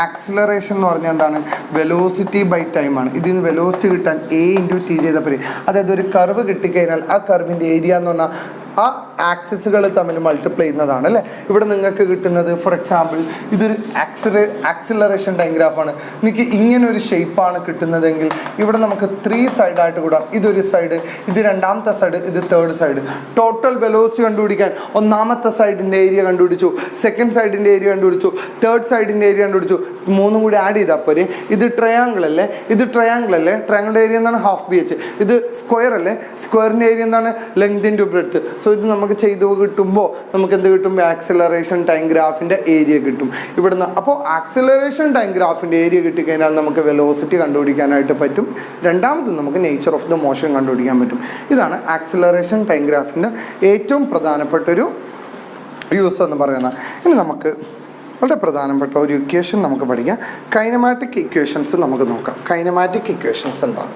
ആക്സിലറേഷൻ എന്ന് പറഞ്ഞാൽ എന്താണ്, വെലോസിറ്റി ബൈ ടൈമാണ്. ഇതിൽ നിന്ന് വെലോസിറ്റി കിട്ടാൻ a×t ചെയ്തപ്പോൾ, അതായത് ഒരു കർവ് കിട്ടിക്കഴിഞ്ഞാൽ ആ കർവിൻ്റെ ഏരിയ എന്ന് പറഞ്ഞാൽ ആ ആക്സിസുകൾ തമ്മിൽ മൾട്ടിപ്ലൈ ചെയ്യുന്നതാണ് അല്ലേ. ഇവിടെ നിങ്ങൾക്ക് കിട്ടുന്നത് ഫോർ എക്സാമ്പിൾ ഇതൊരു ആക്സിലറേഷൻ ഡയഗ്രാഫാണ്. നിങ്ങൾക്ക് ഇങ്ങനെ ഒരു ഷേപ്പാണ് കിട്ടുന്നതെങ്കിൽ ഇവിടെ നമുക്ക് 3 സൈഡായിട്ട് കൂടാം. ഇതൊരു സൈഡ്, ഇത് രണ്ടാമത്തെ സൈഡ്, ഇത് തേർഡ് സൈഡ്. ടോട്ടൽ വെലോസിറ്റി കണ്ടുപിടിക്കാൻ ഒന്നാമത്തെ സൈഡിൻ്റെ ഏരിയ കണ്ടുപിടിച്ചു, സെക്കൻഡ് സൈഡിൻ്റെ ഏരിയ കണ്ടുപിടിച്ചു, തേർഡ് സൈഡിൻ്റെ ഏരിയ കണ്ടുപിടിച്ചു, 3 കൂടി ആഡ് ചെയ്താൽ പോരെ. ഇത് ട്രയാങ്കിൾ അല്ലേ, ട്രയാങ്കിളിൻ്റെ ഏരിയ എന്താണ്, ഹാഫ് BH. ഇത് സ്ക്വയർ അല്ലേ, സ്ക്വയറിൻ്റെ ഏരിയ എന്താണ്, ലെങ്ത് ഇൻറ്റു ബ്രെഡ്ത്ത്. സോ ഇത് നമുക്ക് ചെയ്ത് കിട്ടുമ്പോൾ നമുക്ക് എന്ത് കിട്ടും, ആക്സിലറേഷൻ ടൈം ഗ്രാഫിൻ്റെ ഏരിയ കിട്ടും ഇവിടുന്ന്. അപ്പോൾ ആക്സിലറേഷൻ ടൈം ഗ്രാഫിൻ്റെ ഏരിയ കിട്ടിക്കഴിഞ്ഞാൽ നമുക്ക് വെലോസിറ്റി കണ്ടുപിടിക്കാനായിട്ട് പറ്റും. രണ്ടാമത് നമുക്ക് നേച്ചർ ഓഫ് ദ മോഷൻ കണ്ടുപിടിക്കാൻ പറ്റും. ഇതാണ് ആക്സിലറേഷൻ ടൈം ഗ്രാഫിൻ്റെ ഏറ്റവും പ്രധാനപ്പെട്ടൊരു യൂസ് എന്ന് പറയുന്നത്. ഇനി നമുക്ക് വളരെ പ്രധാനപ്പെട്ട ഒരു ഇക്വേഷൻ നമുക്ക് പഠിക്കാം. കൈനമാറ്റിക് ഇക്വേഷൻസ് നമുക്ക് നോക്കാം. കൈനമാറ്റിക് ഇക്വേഷൻസ് എന്താണ്?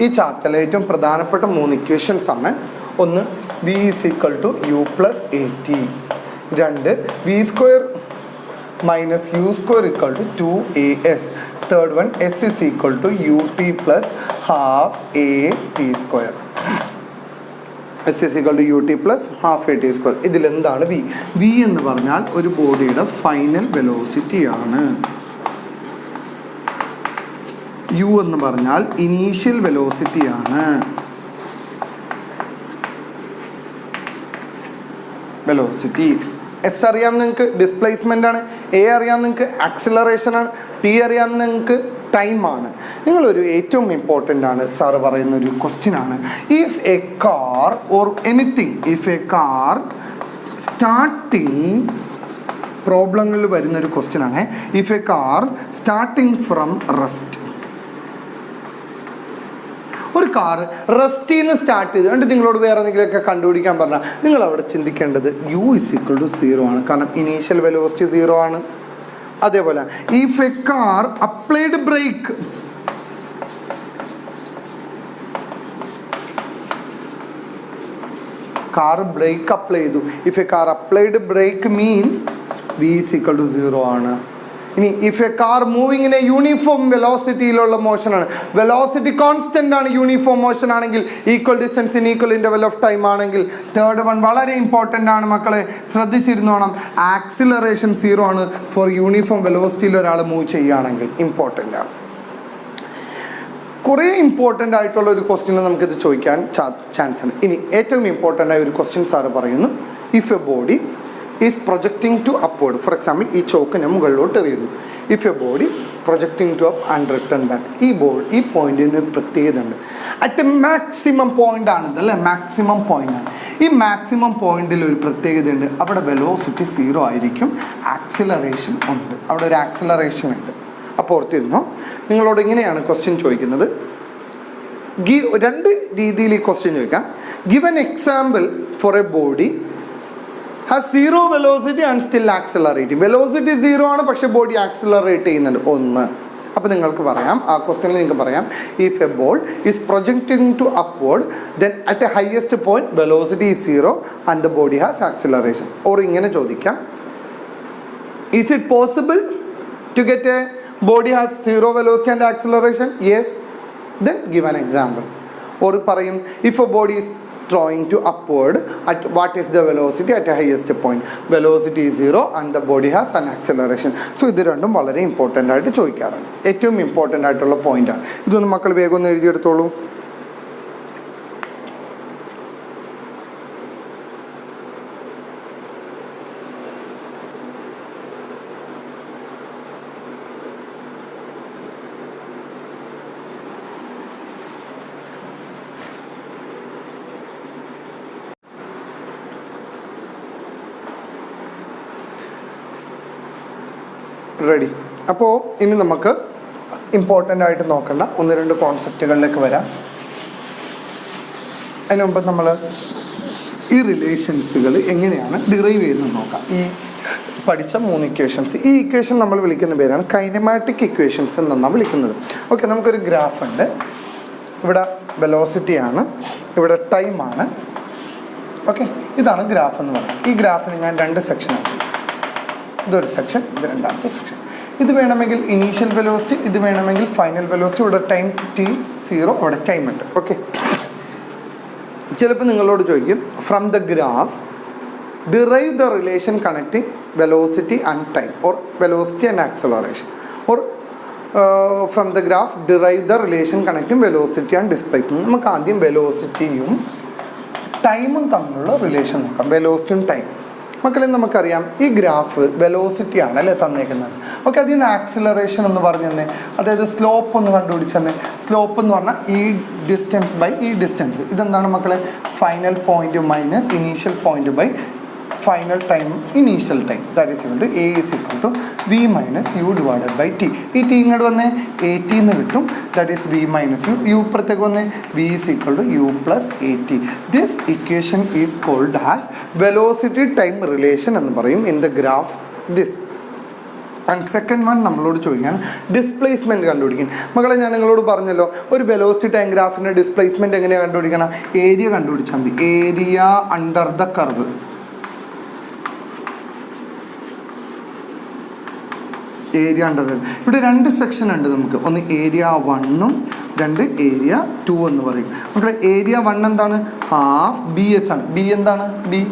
ഈ ചാപ്റ്ററിലെ ഏറ്റവും പ്രധാനപ്പെട്ട 3 ഇക്വേഷൻസ് ആണ്. ഒന്ന് v = u + at. 2 v² - u² = 2as. Third one s = ut + ½ at². s = ut + ½ at². ഇതിലെന്താണ് v? v എന്ന് പറഞ്ഞാൽ ഒരു ബോഡിയുടെ ഫൈനൽ വെലോസിറ്റിയാണ്. u എന്ന് പറഞ്ഞാൽ ഇനീഷ്യൽ വെലോസിറ്റിയാണ്. വെലോസിറ്റി. എസ് അറിയാം നിങ്ങൾക്ക്, ഡിസ്പ്ലേസ്മെൻ്റ് ആണ്. എ അറിയാം നിങ്ങൾക്ക്, ആക്സിലറേഷൻ ആണ്. ടി അറിയാം നിങ്ങൾക്ക്, ടൈമാണ്. നിങ്ങളൊരു ഏറ്റവും ഇമ്പോർട്ടൻ്റ് ആണ് സാറ് പറയുന്ന ഒരു ക്വസ്റ്റ്യൻ ആണ്. If a car or anything, if a car starting, പ്രോബ്ലങ്ങളിൽ വരുന്നൊരു ക്വസ്റ്റ്യൻ ആണ്. If a car starting from rest, ഒരു കാറ് റെസ്റ്റിൽ നിന്ന് സ്റ്റാർട്ട് ചെയ്ത് കണ്ട് നിങ്ങളോട് വേറെ എന്തെങ്കിലുമൊക്കെ കണ്ടുപിടിക്കാൻ പറഞ്ഞാൽ നിങ്ങൾ അവിടെ ചിന്തിക്കേണ്ടത് u = 0 ആണ്. കാരണം ഇനീഷ്യൽ വെലോസിറ്റി 0 ആണ്. അതേപോലെ if a car applied brake, car brake apply ചെയ്തു. If a car applied brake means v = 0 ആണ്. ഇനി if a car moving in a uniform വെലോസിറ്റിയിലുള്ള മോഷനാണ്, വെലോസിറ്റി കോൺസ്റ്റന്റ് ആണ്, യൂണിഫോം മോഷൻ ആണെങ്കിൽ, equal distance in equal interval of time ആണെങ്കിൽ. Third one വളരെ important ആണ് മക്കളെ, ശ്രദ്ധിച്ചിരുന്നോണം. ആക്സിലറേഷൻ 0 ആണ് ഫോർ യൂണിഫോം വെലോസിറ്റിയിൽ ഒരാൾ മൂവ് ചെയ്യുകയാണെങ്കിൽ. ഇമ്പോർട്ടൻ്റ് ആണ്. കുറേ ഇമ്പോർട്ടൻ്റ് ആയിട്ടുള്ള ഒരു ക്വസ്റ്റ്യൻ നമുക്കിത് ചോദിക്കാൻ ചാൻസ് ഉണ്ട്. ഇനി ഏറ്റവും ഇമ്പോർട്ടൻ്റ് ആയ ഒരു ക്വസ്റ്റ്യൻ സാറ് പറയുന്നു. If a body is projecting to upward, for example ഈ ചോക്കിനെ മുകളിലോട്ട് എറിയുന്നു. If a body projecting to up and return back, ഈ പോയിന്റിന് പ്രത്യേകത ഉണ്ട്. അറ്റ് എ മാക്സിമം പോയിന്റ് ആണിത് അല്ലേ, മാക്സിമം പോയിന്റ് ആണ്. ഈ മാക്സിമം പോയിന്റിൽ ഒരു പ്രത്യേകത ഉണ്ട്, അവിടെ വെലോസിറ്റി 0 ആയിരിക്കും, ആക്സിലറേഷൻ ഉണ്ട്, അവിടെ ഒരു ആക്സിലറേഷൻ ഉണ്ട്. അപ്പോൾ ഓർത്തിരുന്നോ, നിങ്ങളോട് ഇങ്ങനെയാണ് ക്വസ്റ്റ്യൻ ചോദിക്കുന്നത്. 2 രീതിയിൽ ഈ ക്വസ്റ്റ്യൻ ചോദിക്കാം. Give an example for A body has 0 velocity and still accelerating. Velocity 0 ആണ്, പക്ഷേ ബോഡി ആക്സിലറേറ്റ് ചെയ്യുന്നുണ്ട്. 1. അപ്പോൾ നിങ്ങൾക്ക് പറയാം, ആ ക്വസ്റ്റ്യനിൽ നിങ്ങൾക്ക് പറയാം, if a ball is projecting to upward then at a highest point velocity is 0 and the body has acceleration. Or ഇങ്ങനെ ചോദിക്കാം, is it possible to get a body has 0 velocity and acceleration? Yes. Then give an example. Or പറയും, if a body is drawing to upward, at what is the velocity at a highest point? Velocity is 0 and the body has an acceleration. So ഇത് രണ്ടും വളരെ important ആയിട്ട് ചോദിക്കാറുണ്ട്. ഏറ്റവും important ആയിട്ടുള്ള പോയിന്റാണ്. ഇതൊന്ന് മക്കൾ വേഗം ഒന്ന് എഴുതിയെടുത്തോളൂ. റെഡി. അപ്പോൾ ഇനി നമുക്ക് ഇമ്പോർട്ടൻ്റ് ആയിട്ട് നോക്കേണ്ട 1-2 കോൺസെപ്റ്റുകളിലേക്ക് വരാം. അതിന് മുമ്പ് നമ്മൾ ഈ റിലേഷൻസുകൾ എങ്ങനെയാണ് ഡിറൈവ് ചെയ്യുന്നത് നോക്കാം. ഈ പഠിച്ച 3 ഇക്വേഷൻസ്, ഈ ഇക്വേഷൻ നമ്മൾ വിളിക്കുന്ന പേരാണ് കൈനമാറ്റിക് ഇക്വേഷൻസ് എന്നാണ് വിളിക്കുന്നത്. ഓക്കെ, നമുക്കൊരു ഗ്രാഫ് ഉണ്ട്. ഇവിടെ വെലോസിറ്റി ആണ്, ഇവിടെ ടൈമാണ്. ഓക്കെ, ഇതാണ് ഗ്രാഫ് എന്ന് പറയുന്നത്. ഈ ഗ്രാഫിന് ഞാൻ 2 സെക്ഷനാണ്. ഇതൊരു സെക്ഷൻ, ഇത് രണ്ടാമത്തെ സെക്ഷൻ. ഇത് വേണമെങ്കിൽ ഇനീഷ്യൽ വെലോസിറ്റി, ഇത് വേണമെങ്കിൽ ഫൈനൽ വെലോസിറ്റി. ഇവിടെ ടൈം t0, ഇവിടെ ടൈം ഉണ്ട്. ഓക്കെ, ചിലപ്പോൾ നിങ്ങളോട് ചോദിക്കും from the graph derive the relation connecting velocity and time, or velocity and acceleration, or from the graph derive the relation connecting velocity and displacement. നമുക്ക് ആദ്യം വെലോസിറ്റിയും ടൈമും തമ്മിലുള്ള റിലേഷൻ നോക്കാം. വെലോസിറ്റിയും ടൈം. മക്കളെ, നമുക്കറിയാം ഈ ഗ്രാഫ് വെലോസിറ്റി ആണ് അല്ലേ തന്നേക്കുന്നത്. ഓക്കെ, അതിൽ നിന്ന് ആക്സിലറേഷൻ എന്ന് പറഞ്ഞു തന്നെ, അതായത് സ്ലോപ്പ് ഒന്ന് കണ്ടുപിടിച്ചെന്ന്. സ്ലോപ്പ് എന്ന് പറഞ്ഞാൽ ഈ ഡിസ്റ്റൻസ് ബൈ ഈ ഡിസ്റ്റൻസ്. ഇതെന്താണ് മക്കളെ? Final point minus initial point by final time initial time. That is equal to a is equal to v minus u divided by t. ഈ ടി ഇങ്ങോട്ട് വന്ന് എ ടി എന്ന് കിട്ടും. That is v minus u. U ഇപ്പുറത്തേക്ക് വന്ന് v is equal to u plus a t. This equation is called as velocity time relation എന്ന് പറയും in the graph this. And second one നമ്മളോട് ചോദിക്കാൻ displacement കണ്ടുപിടിക്കും. മക്കളെ, ഞാൻ നിങ്ങളോട് പറഞ്ഞല്ലോ ഒരു വെലോസിറ്റി ടൈം ഗ്രാഫിൻ്റെ ഡിസ്പ്ലേസ്മെൻറ്റ് എങ്ങനെയാണ് കണ്ടുപിടിക്കണം? ഏരിയ കണ്ടുപിടിച്ചാൽ മതി. Area under the curve. Area under the, ഇവിടെ 2 സെക്ഷൻ ഉണ്ട് നമുക്ക്. ഒന്ന് ഏരിയ 1ഉം 2 ഏരിയ 2 എന്ന് പറയും. മക്കളെ, ഏരിയ 1 എന്താണ്? ഹാഫ് ബി എച്ച് ആണ്. ബി എന്താണ്?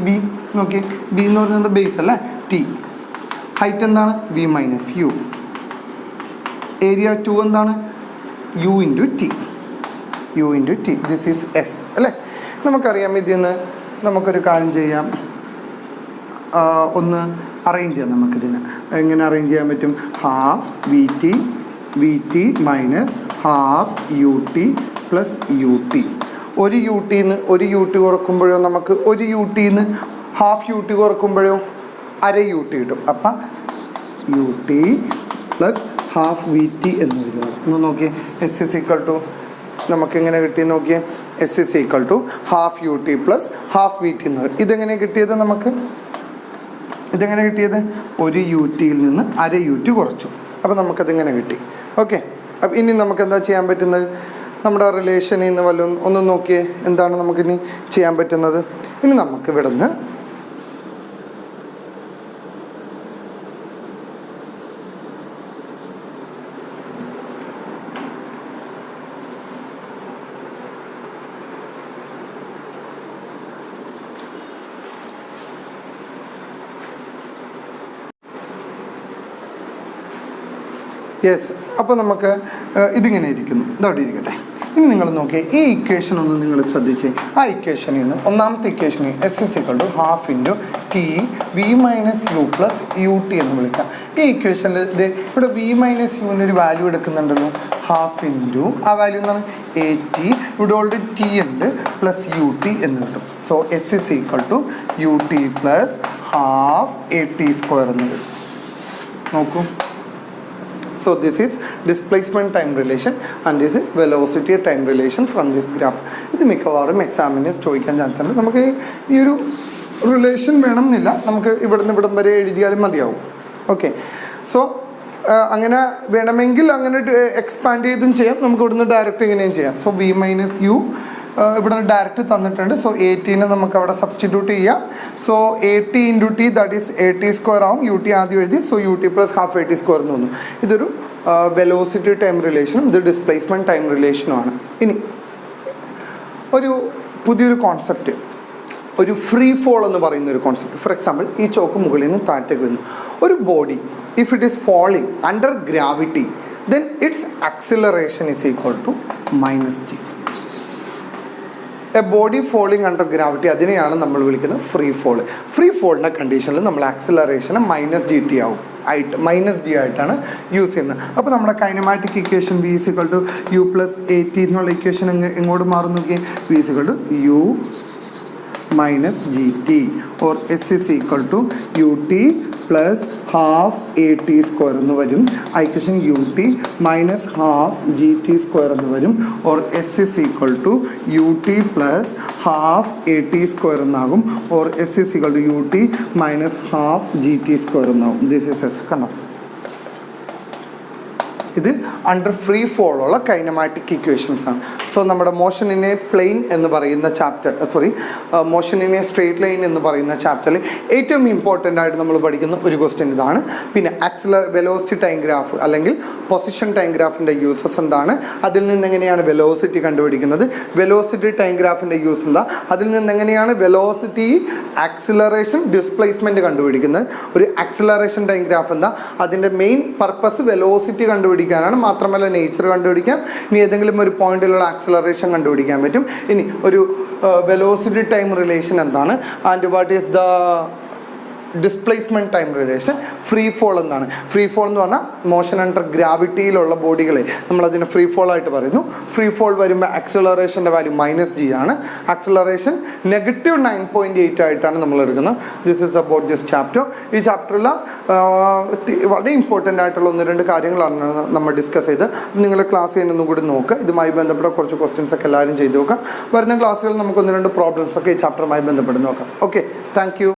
ബി നോക്കി, ബി എന്ന് പറയുന്നത് ബേസ് അല്ലേ, ടി. ഹൈറ്റ് എന്താണ്? V minus u. ഏരിയ 2 എന്താണ്? U into t. U into t. This is s അല്ലേ. നമുക്കറിയാം ഇതിൽ നിന്ന് നമുക്കൊരു കാര്യം ചെയ്യാം. ഒന്ന് അറേഞ്ച് ചെയ്യാം. നമുക്കിതിന് എങ്ങനെ അറേഞ്ച് ചെയ്യാൻ പറ്റും? Half v t minus half u t plus u t. ഒരു യു ടിന്ന് ഒരു യു ടി കുറക്കുമ്പോഴോ നമുക്ക് ഒരു യു ടിന്ന് ഹാഫ് യു ടി കുറക്കുമ്പോഴോ അര യു ടി കിട്ടും. അപ്പം u t plus half v t എന്ന് വരുന്നത്. ഒന്ന് നോക്കിയേ, എസ് ഇസ് ഈക്വൽ ടു നമുക്കെങ്ങനെ കിട്ടിയെന്ന് നോക്കിയേ. S is equal to half u t plus half v t എന്ന് പറയും. ഇതെങ്ങനെ കിട്ടിയത് നമുക്ക്? ഇതെങ്ങനെ കിട്ടിയത്? ഒരു യു ടിയിൽ നിന്ന് അര യു ടി കുറച്ചു. അപ്പോൾ നമുക്കതിങ്ങനെ കിട്ടി. ഓക്കെ, അപ്പം ഇനി നമുക്ക് എന്താ ചെയ്യാൻ പറ്റുന്നത്? നമ്മുടെ റിലേഷനിൽ നിന്ന് വല്ലതും ഒന്ന് നോക്കിയേ, എന്താണ് നമുക്കിനി ചെയ്യാൻ പറ്റുന്നത്? ഇനി നമുക്ക് ഇവിടെ നിന്ന് യെസ്. അപ്പോൾ നമുക്ക് ഇതിങ്ങനെ ഇരിക്കുന്നു. ഇതവിടെ ഇരിക്കട്ടെ. ഇനി നിങ്ങൾ നോക്കിയേ, ഈ ഇക്വേഷൻ ഒന്ന് നിങ്ങൾ ശ്രദ്ധിച്ചേ. ആ ഇക്വേഷനിൽ നിന്ന് ഒന്നാമത്തെ ഇക്വേഷനിൽ s is equal to half into t v minus u plus u t എന്ന് വിളിക്കാം. ഈ ഇക്വേഷനിൽ ഇത് ഇവിടെ വി മൈനസ് യുവിൻ്റെ ഒരു വാല്യൂ എടുക്കുന്നുണ്ടല്ലോ, ഹാഫ് ഇൻറ്റു ആ വാല്യൂ എന്താണ്? A t. ഇവിടെ ഓൾറെഡി ടി ഉണ്ട്, പ്ലസ് യു ടി എന്ന് കിട്ടും. So s is equal to u t plus half a t square എന്ന് കിട്ടും. നോക്കൂ. So this is displacement time relation and this is velocity time relation from this graph. ഇത് മിക്കവാറും എക്സാമിന് ചോദിക്കാൻ ചാൻസ് ഉണ്ട്. നമുക്ക് ഈ ഒരു റിലേഷൻ വേണമെന്നില്ല, നമുക്ക് ഇവിടുന്ന് ഇവിടം വരെ എഴുതിയാലും മതിയാവും. ഓക്കെ, സോ അങ്ങനെ വേണമെങ്കിൽ അങ്ങനെ എക്സ്പാൻഡ് ചെയ്തും ചെയ്യാം. നമുക്ക് ഇവിടുന്ന് ഡയറക്റ്റ് ഇങ്ങനെയും ചെയ്യാം. സോ വി മൈനസ് യു ഇവിടെ ഡയറക്റ്റ് തന്നിട്ടുണ്ട്. സോ എ ടീനെ നമുക്ക് അവിടെ സബ്സ്റ്റിറ്റ്യൂട്ട് ചെയ്യാം. So A T into T that is A t square ആവും. യു ടി ആദ്യം എഴുതി. So you t plus half a t square എന്ന് തോന്നുന്നു. ഇതൊരു വെലോസിറ്റി ടൈം റിലേഷനും ഇത് ഡിസ്പ്ലേസ്മെൻറ്റ് ടൈം റിലേഷനുമാണ്. ഇനി ഒരു പുതിയൊരു കോൺസെപ്റ്റ്, ഒരു ഫ്രീ ഫോൾ എന്ന് പറയുന്ന ഒരു കോൺസെപ്റ്റ്. ഫോർ എക്സാമ്പിൾ, ഈ ചോക്ക് മുകളിൽ നിന്ന് താഴത്തേക്ക് വരുന്നു. ഒരു body if it is falling under gravity then its acceleration is equal to minus g. A body falling under gravity, അതിനെയാണ് നമ്മൾ വിളിക്കുന്നത് ഫ്രീ ഫോൾ. ഫ്രീ ഫോളിൻ്റെ കണ്ടീഷനിൽ നമ്മൾ ആക്സിലറേഷന് മൈനസ് ജി ടി ആവും ആയിട്ട് മൈനസ് ഡി ആയിട്ടാണ് യൂസ് ചെയ്യുന്നത്. അപ്പോൾ നമ്മുടെ kinematic equation v is equal to u plus a t എന്നുള്ള ഇക്വേഷൻ എങ്ങോട്ട് മാറും നോക്കിയേ. V is equal to u minus g t or s is equal to u t plus half a t square എന്ന് വരും. Equation u t minus half g t square എന്ന് വരും. Or s is equal to u t plus half a t square എന്നാകും. Or s is equal to u t minus half g t square എന്നാകും. This is s. കണ്ടോ, ഇത് under free fall ഉള്ള kinematic equations ആണ്. So നമ്മുടെ motion in a plane എന്ന് പറയുന്ന chapter, motion in a straight line എന്ന് പറയുന്ന ചാപ്റ്ററിൽ ഏറ്റവും ഇമ്പോർട്ടൻ്റ് ആയിട്ട് നമ്മൾ പഠിക്കുന്ന ഒരു ക്വസ്റ്റ്യൻ ഇതാണ്. പിന്നെ വെലോസിറ്റി ടൈം ഗ്രാഫ് അല്ലെങ്കിൽ പൊസിഷൻ ടൈം ഗ്രാഫിൻ്റെ യൂസസ് എന്താണ്, അതിൽ നിന്ന് എങ്ങനെയാണ് വെലോസിറ്റി കണ്ടുപിടിക്കുന്നത്, വെലോസിറ്റി ടൈം ഗ്രാഫിൻ്റെ യൂസ് എന്താ, അതിൽ നിന്ന് എങ്ങനെയാണ് വെലോസിറ്റി, ആക്സിലറേഷൻ, ഡിസ്പ്ലേസ്മെൻറ്റ് കണ്ടുപിടിക്കുന്നത്, ഒരു ആക്സിലറേഷൻ ടൈം ഗ്രാഫ് എന്താ, അതിൻ്റെ മെയിൻ പർപ്പസ് വെലോസിറ്റി കണ്ടുപിടിക്കാനാണ്, മാത്രമല്ല നേച്ചർ കണ്ടുപിടിക്കാം, ഇനി ഏതെങ്കിലും ഒരു പോയിന്റിലുള്ള ആക്സിലറേഷൻ കണ്ടുപിടിക്കാൻ പറ്റും. ഇനി ഒരു വെലോസിറ്റി ടൈം റിലേഷൻ എന്താണ്, and what is the displacement time relation, free fall എന്താണ്. ഫ്രീ ഫോൾ എന്ന് പറഞ്ഞാൽ മോഷൻ അണ്ടർ ഗ്രാവിറ്റിയിലുള്ള ബോഡികളെ നമ്മളതിന് ഫ്രീ ഫോൾ ആയിട്ട് പറയുന്നു. ഫ്രീ ഫോൾ വരുമ്പോൾ ആക്സിലറേഷൻ്റെ വാല്യൂ -g ആണ്, ആക്സിലറേഷൻ -9.8 ആയിട്ടാണ് നമ്മൾ എടുക്കുന്നത്. This is about this chapter. ഈ ചാപ്റ്ററിൽ വളരെ ഇമ്പോർട്ടൻ്റ് ആയിട്ടുള്ള 1-2 കാര്യങ്ങളാണ് നമ്മൾ ഡിസ്കസ് ചെയ്ത്. നിങ്ങൾ ക്ലാസ് ചെയ്യുന്നതും കൂടി നോക്കുക. ഇതുമായി ബന്ധപ്പെട്ട കുറച്ച് ക്വസ്റ്റ്യൻസ് ഒക്കെ എല്ലാവരും ചെയ്ത് നോക്കാം. വരുന്ന ക്ലാസ്സുകളിൽ നമുക്ക് 1-2 പ്രോബ്ലംസ് ഒക്കെ ഈ ചാപ്റ്ററുമായി ബന്ധപ്പെട്ട് നോക്കാം. Okay, thank you.